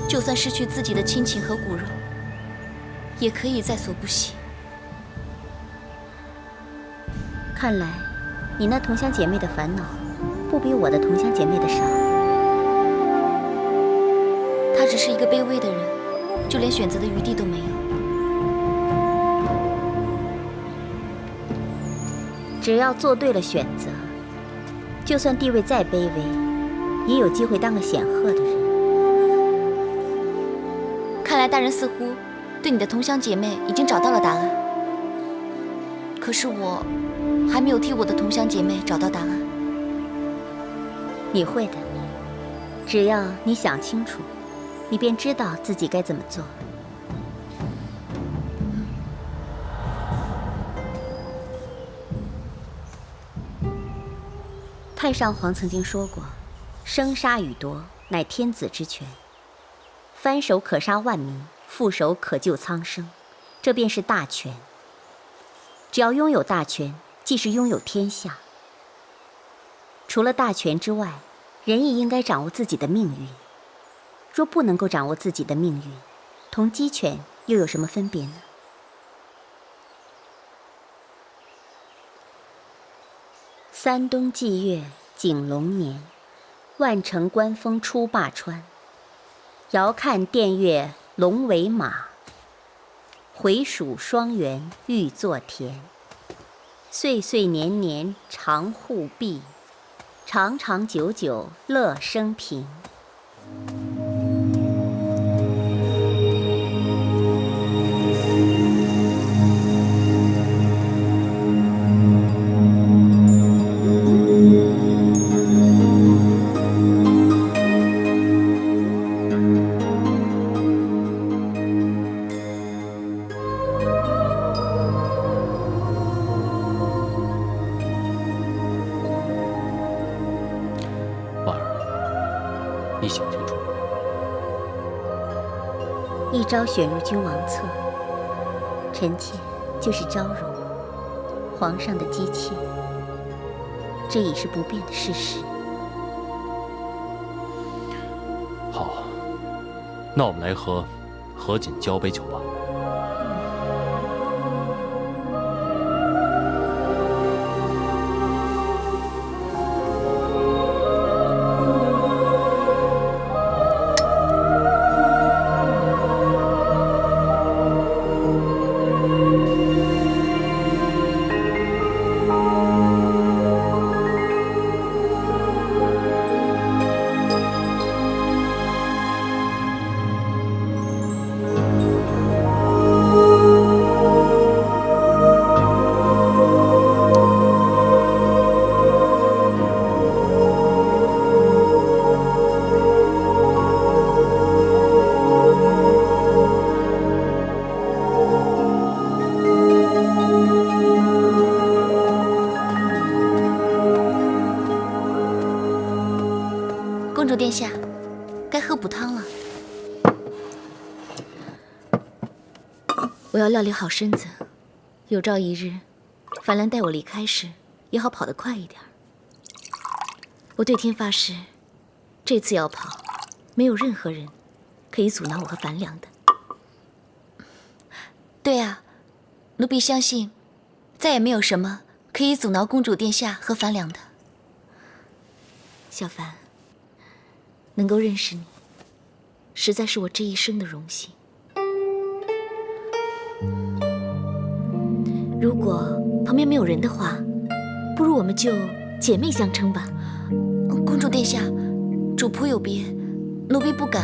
就算失去自己的亲情和骨肉，也可以在所不惜。看来，你那同乡姐妹的烦恼，不比我的同乡姐妹的少。她只是一个卑微的人，就连选择的余地都没有。只要做对了选择，就算地位再卑微，也有机会当个显赫的人。看来大人似乎对你的同乡姐妹已经找到了答案，可是我还没有替我的同乡姐妹找到答案。你会的，只要你想清楚，你便知道自己该怎么做。太上皇曾经说过，生杀予夺乃天子之权，翻手可杀万民，覆手可救苍生，这便是大权。只要拥有大权，即是拥有天下。除了大权之外，人亦应该掌握自己的命运。若不能够掌握自己的命运，同鸡犬又有什么分别呢？三冬季月景龙年，万城关风出灞川。遥看殿月龙为马，回蜀双园欲作田。岁岁年年常护庇，长长久久乐生平。你想清楚。一朝选入君王侧，臣妾就是昭容，皇上的姬妾，这已是不变的事实。好，那我们来和何锦交杯酒吧。公主殿下，该喝补汤了。我要料理好身子，有朝一日，樊兰带我离开时，也好跑得快一点。我对天发誓，这次要跑，没有任何人可以阻挠我和樊良的。对啊，奴婢相信，再也没有什么可以阻挠公主殿下和樊良的。小樊，能够认识你，实在是我这一生的荣幸。如果旁边没有人的话，不如我们就姐妹相称吧。公主殿下，主仆有别，奴婢不敢。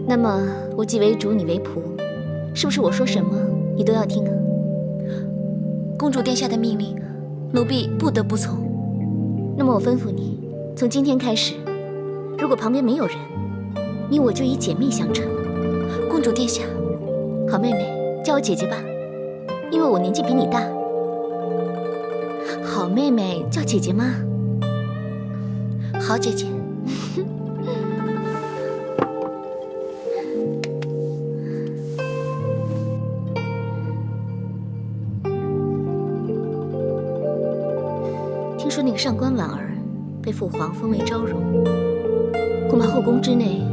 那么我既为主，你为仆，是不是我说什么你都要听啊？公主殿下的命令，奴婢不得不从。那么我吩咐你，从今天开始，如果旁边没有人，你我就以姐妹相称。公主殿下，好妹妹，叫我姐姐吧，因为我年纪比你大。好妹妹，叫姐姐吗？好，姐姐。听说那个上官婉儿被父皇封为昭容，恐怕后宫之内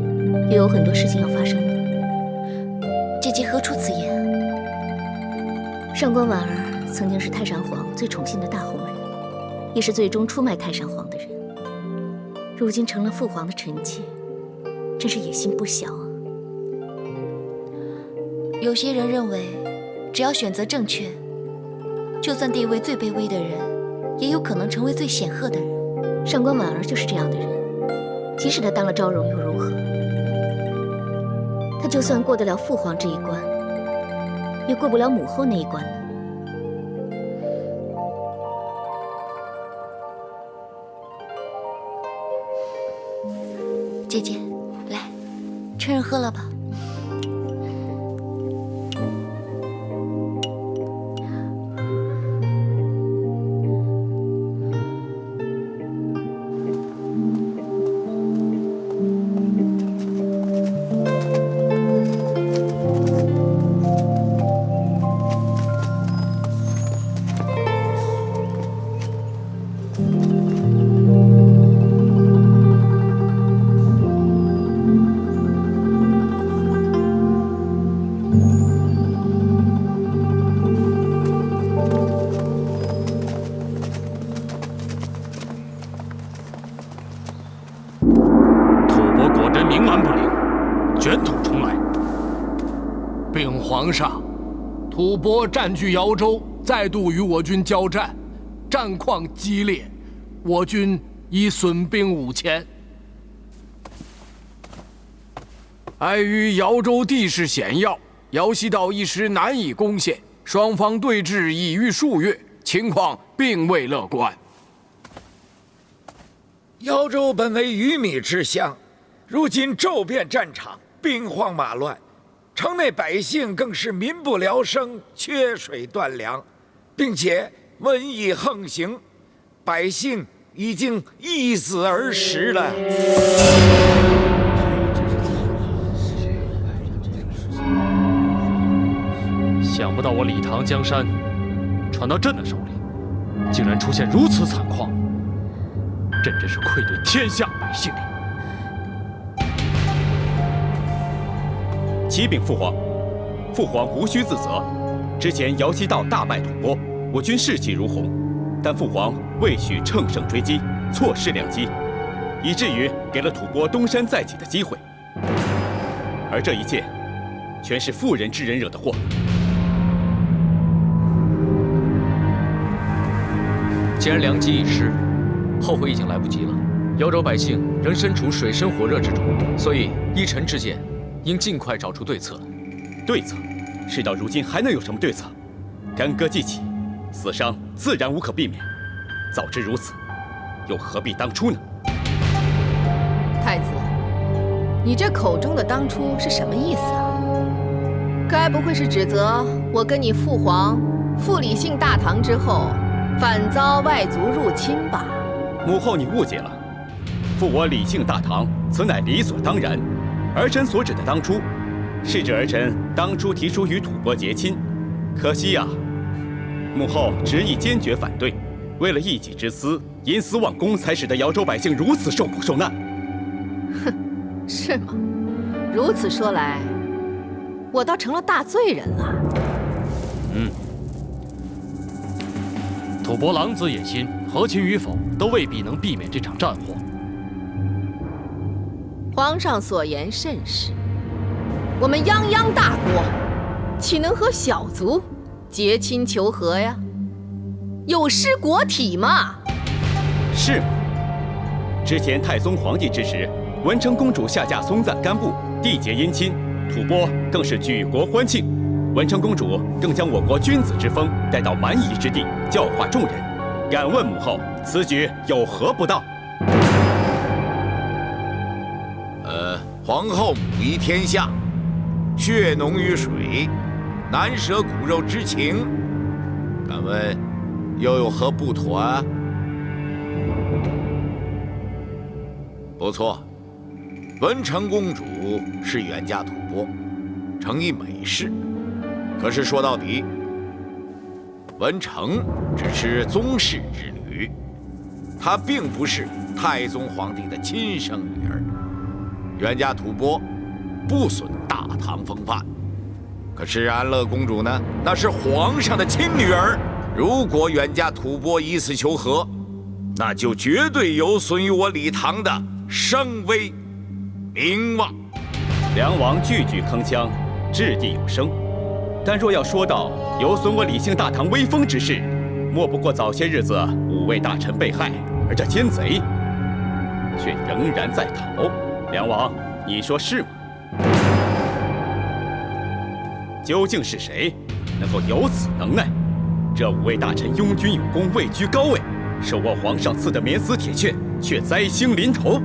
又有很多事情要发生了。姐姐何出此言？上官婉儿曾经是太上皇最宠信的大红人，也是最终出卖太上皇的人。如今成了父皇的臣妾，真是野心不小啊。有些人认为，只要选择正确，就算地位最卑微的人，也有可能成为最显赫的人。上官婉儿就是这样的人，即使她当了昭容又如何？她就算过得了父皇这一关，也过不了母后那一关呢。姐姐，来，趁热喝了吧。皇上，吐蕃占据瑶州，再度与我军交战，战况激烈，我军已损兵5000。碍于瑶州地势险要，瑶西道一时难以攻陷，双方对峙已逾数月，情况并未乐观。瑶州本为鱼米之乡，如今骤变战场，兵荒马乱。城内百姓更是民不聊生，缺水断粮，并且瘟疫横行，百姓已经易死而食了。想不到我李唐江山传到朕的手里，竟然出现如此惨况，朕真是愧对天下百姓。启禀父皇，父皇无需自责。之前瑶西道大败吐蕃，我军士气如虹，但父皇未许乘胜追击，错失良机，以至于给了吐蕃东山再起的机会。而这一切，全是妇人之仁惹的祸。既然良机已失，后悔已经来不及了。瑶州百姓仍身处水深火热之中，所以依臣之见，应尽快找出对策。对策？事到如今还能有什么对策？干戈既起，死伤自然无可避免。早知如此，又何必当初呢？太子，你这口中的当初是什么意思啊？该不会是指责我跟你父皇复李姓大唐之后，反遭外族入侵吧？母后，你误解了。复我李姓大唐，此乃理所当然。儿臣所指的当初，是指儿臣当初提出与吐蕃结亲，可惜呀，母后执意坚决反对，为了一己之私，因私忘公，才使得瑶州百姓如此受苦受难。哼，是吗？如此说来，我倒成了大罪人了。吐蕃狼子野心，和亲与否，都未必能避免这场战祸。皇上所言甚是，我们泱泱大国，岂能和小族结亲求和呀？有失国体嘛？是吗？之前太宗皇帝之时，文成公主下嫁松赞干布，缔结姻亲，吐蕃更是举国欢庆。文成公主更将我国君子之风带到蛮夷之地，教化众人。敢问母后，此举有何不当？皇后母仪天下，血浓于水，难舍骨肉之情。敢问，又有何不妥啊？不错，文成公主是远嫁吐蕃，诚以美事。可是说到底，文成只是宗室之女，她并不是太宗皇帝的亲生女儿。远嫁吐蕃，不损大唐风范。可是安乐公主呢？那是皇上的亲女儿。如果远嫁吐蕃以此求和，那就绝对有损于我李唐的声威名望。梁王句句铿锵，掷地有声。但若要说到有损我李姓大唐威风之事，莫不过早些日子5位大臣被害，而这奸贼却仍然在逃。梁王，你说是吗？究竟是谁能够有此能耐？这5位大臣拥军有功，位居高位，受我皇上赐的免死铁券，却灾星临头。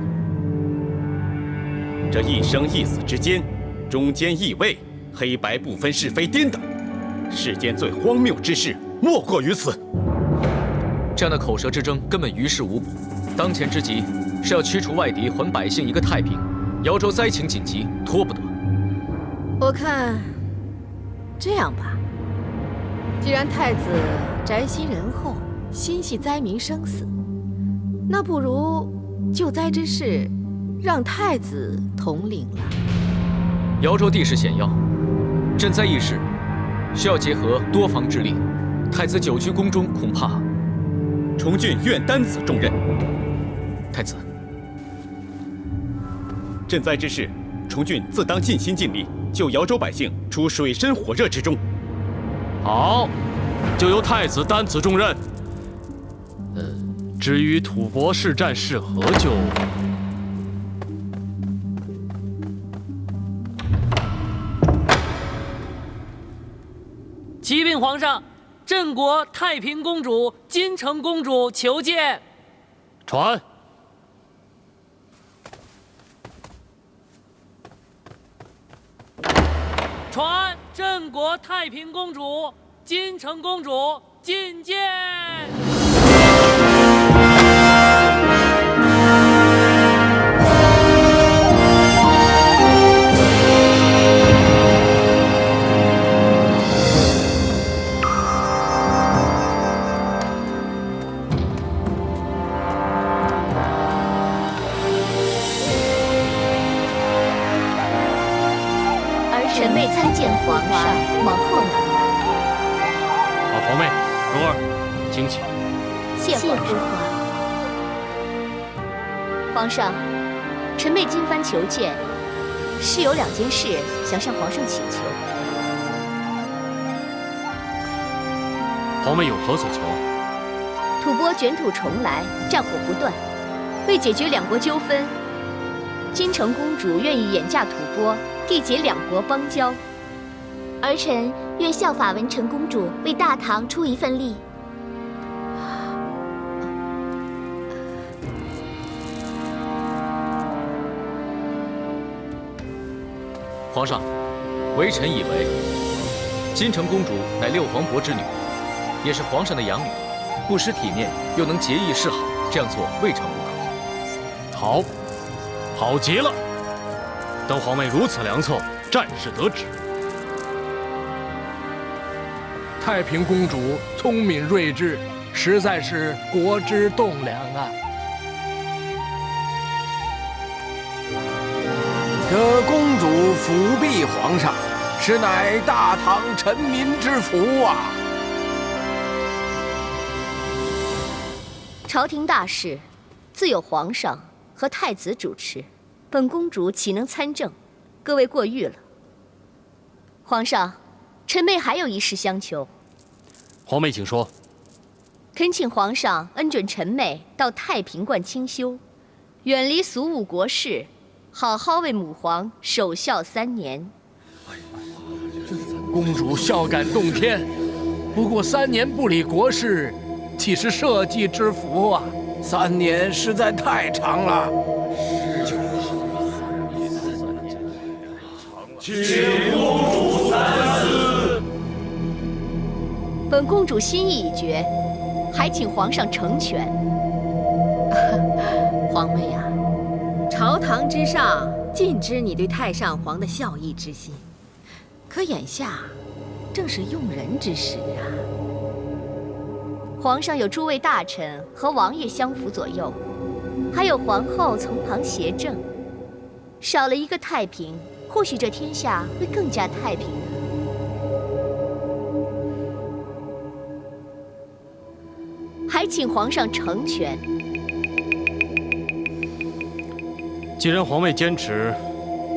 这一生一死之间，忠奸义位，黑白不分，是非颠倒，世间最荒谬之事莫过于此。这样的口舌之争根本于事无补。当前之急是要驱除外敌，还百姓一个太平。瑶州灾情紧急，拖不得。我看这样吧，既然太子宅心仁厚，心系灾民生死，那不如救灾之事让太子统领了。瑶州地势险要，赈灾一事需要结合多方之力。太子久居宫中，恐怕……崇俊愿担此重任。太子，赈灾之事，崇俊自当尽心尽力，救瑶州百姓出水深火热之中。好，就由太子担此重任。至于吐蕃是战是和，就……启禀皇上，镇国太平公主、金城公主求见。传。传镇国太平公主、金城公主觐见。臣妹参见皇上，王后呢？皇妹，蓉儿，请起。谢父皇。皇上，臣妹今番求见，是有2件事想向皇上请求。皇妹有何所求？吐蕃卷土重来，战火不断，为解决2国纠纷，金城公主愿意远嫁吐蕃，缔结2国邦交。儿臣愿效法文成公主，为大唐出一份力。皇上，微臣以为，金城公主乃6皇伯之女，也是皇上的养女，不失体面，又能节义示好，这样做未尝不可。好，好极了！等皇妹如此良策，战事得止。太平公主聪明睿智，实在是国之栋梁啊！这公主辅弼皇上，实乃大唐臣民之福啊！朝廷大事，自有皇上和太子主持，本公主岂能参政？各位过誉了。皇上，臣妹还有一事相求。皇妹请说。恳请皇上恩准臣妹到太平观清修，远离俗务国事，好好为母皇守孝3年。公主孝感动天，不过3年不理国事，岂是社稷之福啊？3年实在太长了。请公主三思。本公主心意已决，还请皇上成全。皇妹啊，天之上尽知你对太上皇的孝义之心，可眼下正是用人之时啊。皇上有诸位大臣和王爷相辅左右，还有皇后从旁协政，少了一个太平，或许这天下会更加太平呢。还请皇上成全。既然皇位坚持，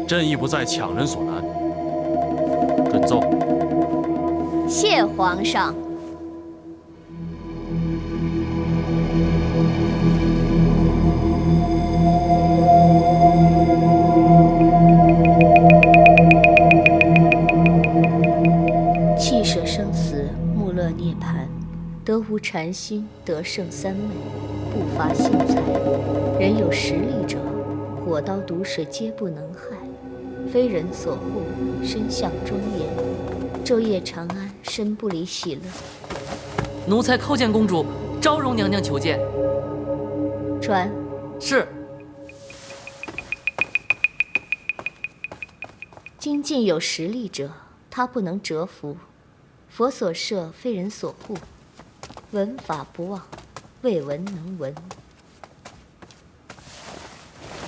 朕亦不再强人所难。准奏。谢皇上。弃舍生死，穆勒涅槃，得无禅心，得胜三昧，不乏信财。人有实力者，火刀毒水皆不能害。非人所护，身向庄严，昼夜长安，身不离喜乐。奴才叩见公主，昭容娘娘求见。传。是。今晋有实力者，他不能折服。佛所设，非人所护。闻法不忘，未闻能闻。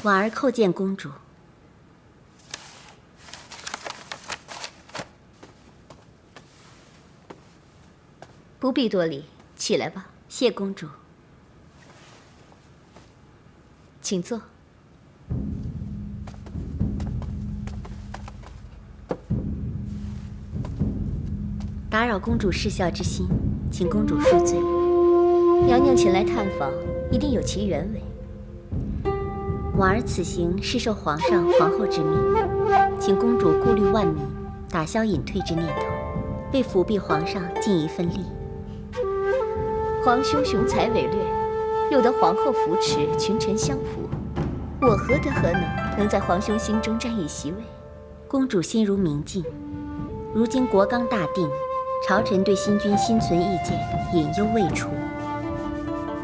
婉儿叩见公主。不必多礼，起来吧。谢公主。请坐。打扰公主侍孝之心，请公主恕罪。娘娘前来探访，一定有其原委。婉儿此行是受皇上、皇后之命，请公主顾虑万民，打消隐退之念头，为辅弼皇上尽一份力。皇兄雄才伟略，又得皇后扶持，群臣相辅，我何德何能在皇兄心中占一席位？公主心如明镜，如今国纲大定，朝臣对新君心存意见，隐忧未除。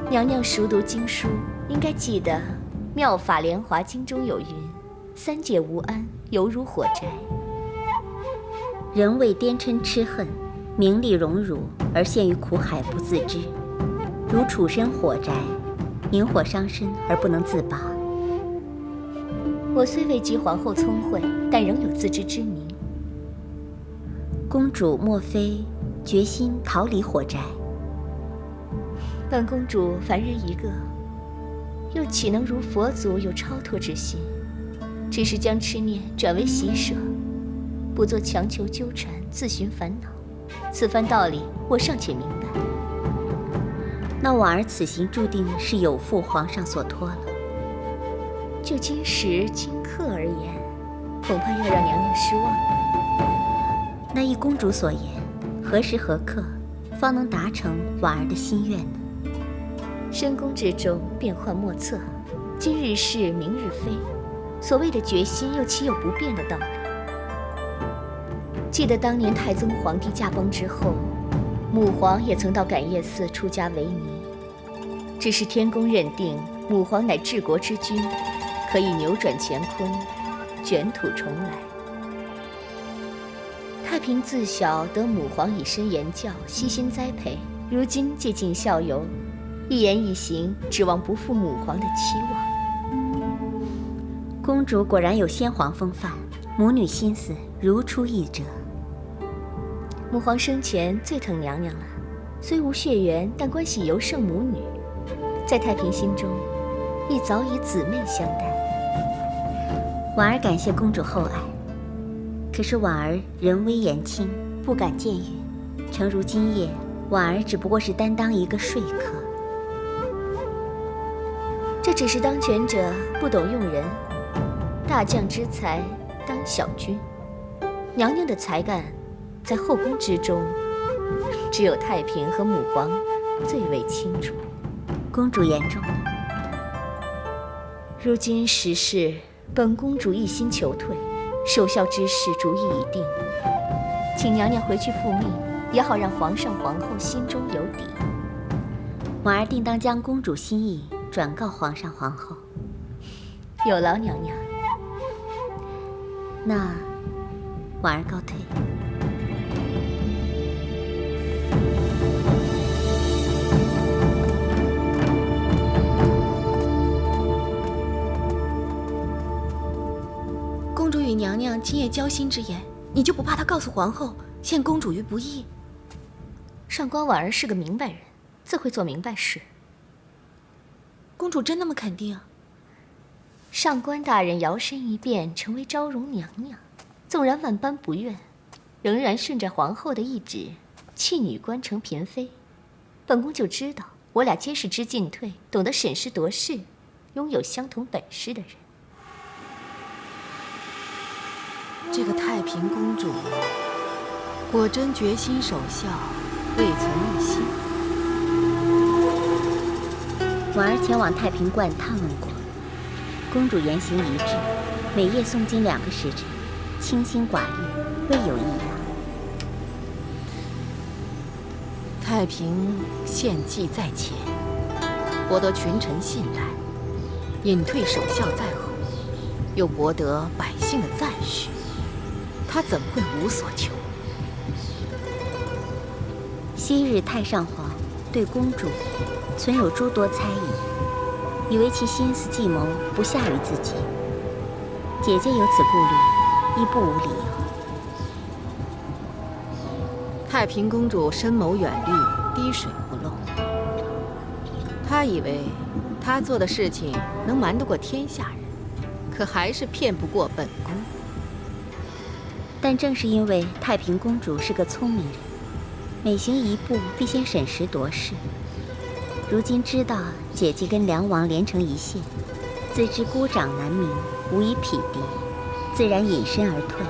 娘娘熟读经书，应该记得《妙法莲华经》中有云：“三界无安，犹如火宅。”人为颠嗔痴恨，名利荣辱而陷于苦海不自知，如处身火宅，引火伤身而不能自拔。我虽未及皇后聪慧，但仍有自知之明。公主莫非决心逃离火宅？本公主凡人一个，又岂能如佛祖有超脱之心？只是将痴念转为喜舍，不做强求纠缠，自寻烦恼。此番道理，我尚且明白。那婉儿此行注定是有负皇上所托了。就今时今刻而言，恐怕要让娘娘失望了。那依公主所言，何时何刻方能达成婉儿的心愿呢？深宫之中变幻莫测，今日是明日非，所谓的决心又岂有不变的道理？记得当年太宗皇帝驾崩之后，母皇也曾到感业寺出家为尼，只是天宫认定母皇乃治国之君，可以扭转乾坤，卷土重来。太平自小得母皇以身言教，悉心栽培，如今借尽孝游，一言一行指望不负母皇的期望。公主果然有先皇风范，母女心思如出一辙。母皇生前最疼娘娘了，虽无血缘，但关系尤胜母女，在太平心中亦早以姊妹相待。婉儿感谢公主厚爱，可是婉儿人微言轻，不敢僭越。诚如今夜，婉儿只不过是担当一个说客。这只是当权者不懂用人，大将之才当小君。娘娘的才干，在后宫之中，只有太平和母皇最为清楚。公主言重了。如今时事，本公主一心求退，守孝之事主意已定，请娘娘回去复命，也好让皇上皇后心中有底。婉儿定当将公主心意转告皇上皇后。有劳娘娘。那婉儿告退。公主与娘娘今夜交心之言，你就不怕她告诉皇后，陷公主于不义？上官婉儿是个明白人，自会做明白事。公主真那么肯定？上官大人摇身一变成为昭容娘娘，纵然万般不愿，仍然顺着皇后的懿旨，弃女官成嫔妃。本宫就知道，我俩皆是知进退、懂得审时度势、拥有相同本事的人。这个太平公主果真决心守孝，未存一心。婉儿前往太平观探问过，公主言行一致，每夜诵经2个时辰，清心寡欲，未有异样。太平献计在前，博得群臣信赖；隐退守孝在后，又博得百姓的赞许。他怎么会无所求？昔日太上皇对公主存有诸多猜疑，以为其心思计谋不下于自己。姐姐有此顾虑，亦不无理由。太平公主深谋远虑，滴水不漏。她以为她做的事情能瞒得过天下人，可还是骗不过本宫。但正是因为太平公主是个聪明人，每行一步必先审时度势。如今知道姐姐跟梁王连成一线，自知孤掌难鸣，无以匹敌，自然隐身而退，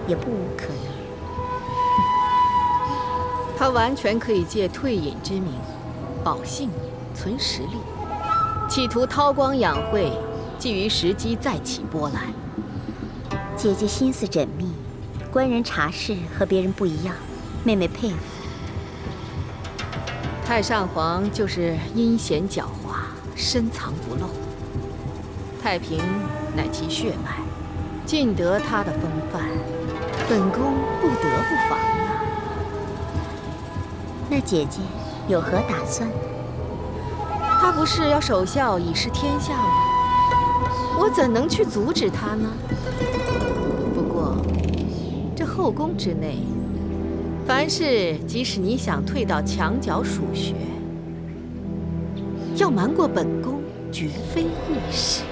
也不无可能。她完全可以借退隐之名，保性命、存实力，企图韬光养晦，觊觎时机再起波澜。姐姐心思缜密，官人察事和别人不一样，妹妹佩服。太上皇就是阴险狡猾，深藏不露。太平乃其血脉，尽得他的风范，本宫不得不防啊。那姐姐有何打算？她不是要守孝以示天下吗？我怎能去阻止她呢？不过，这后宫之内，凡事即使你想退到墙角数学，要瞒过本宫，绝非易事。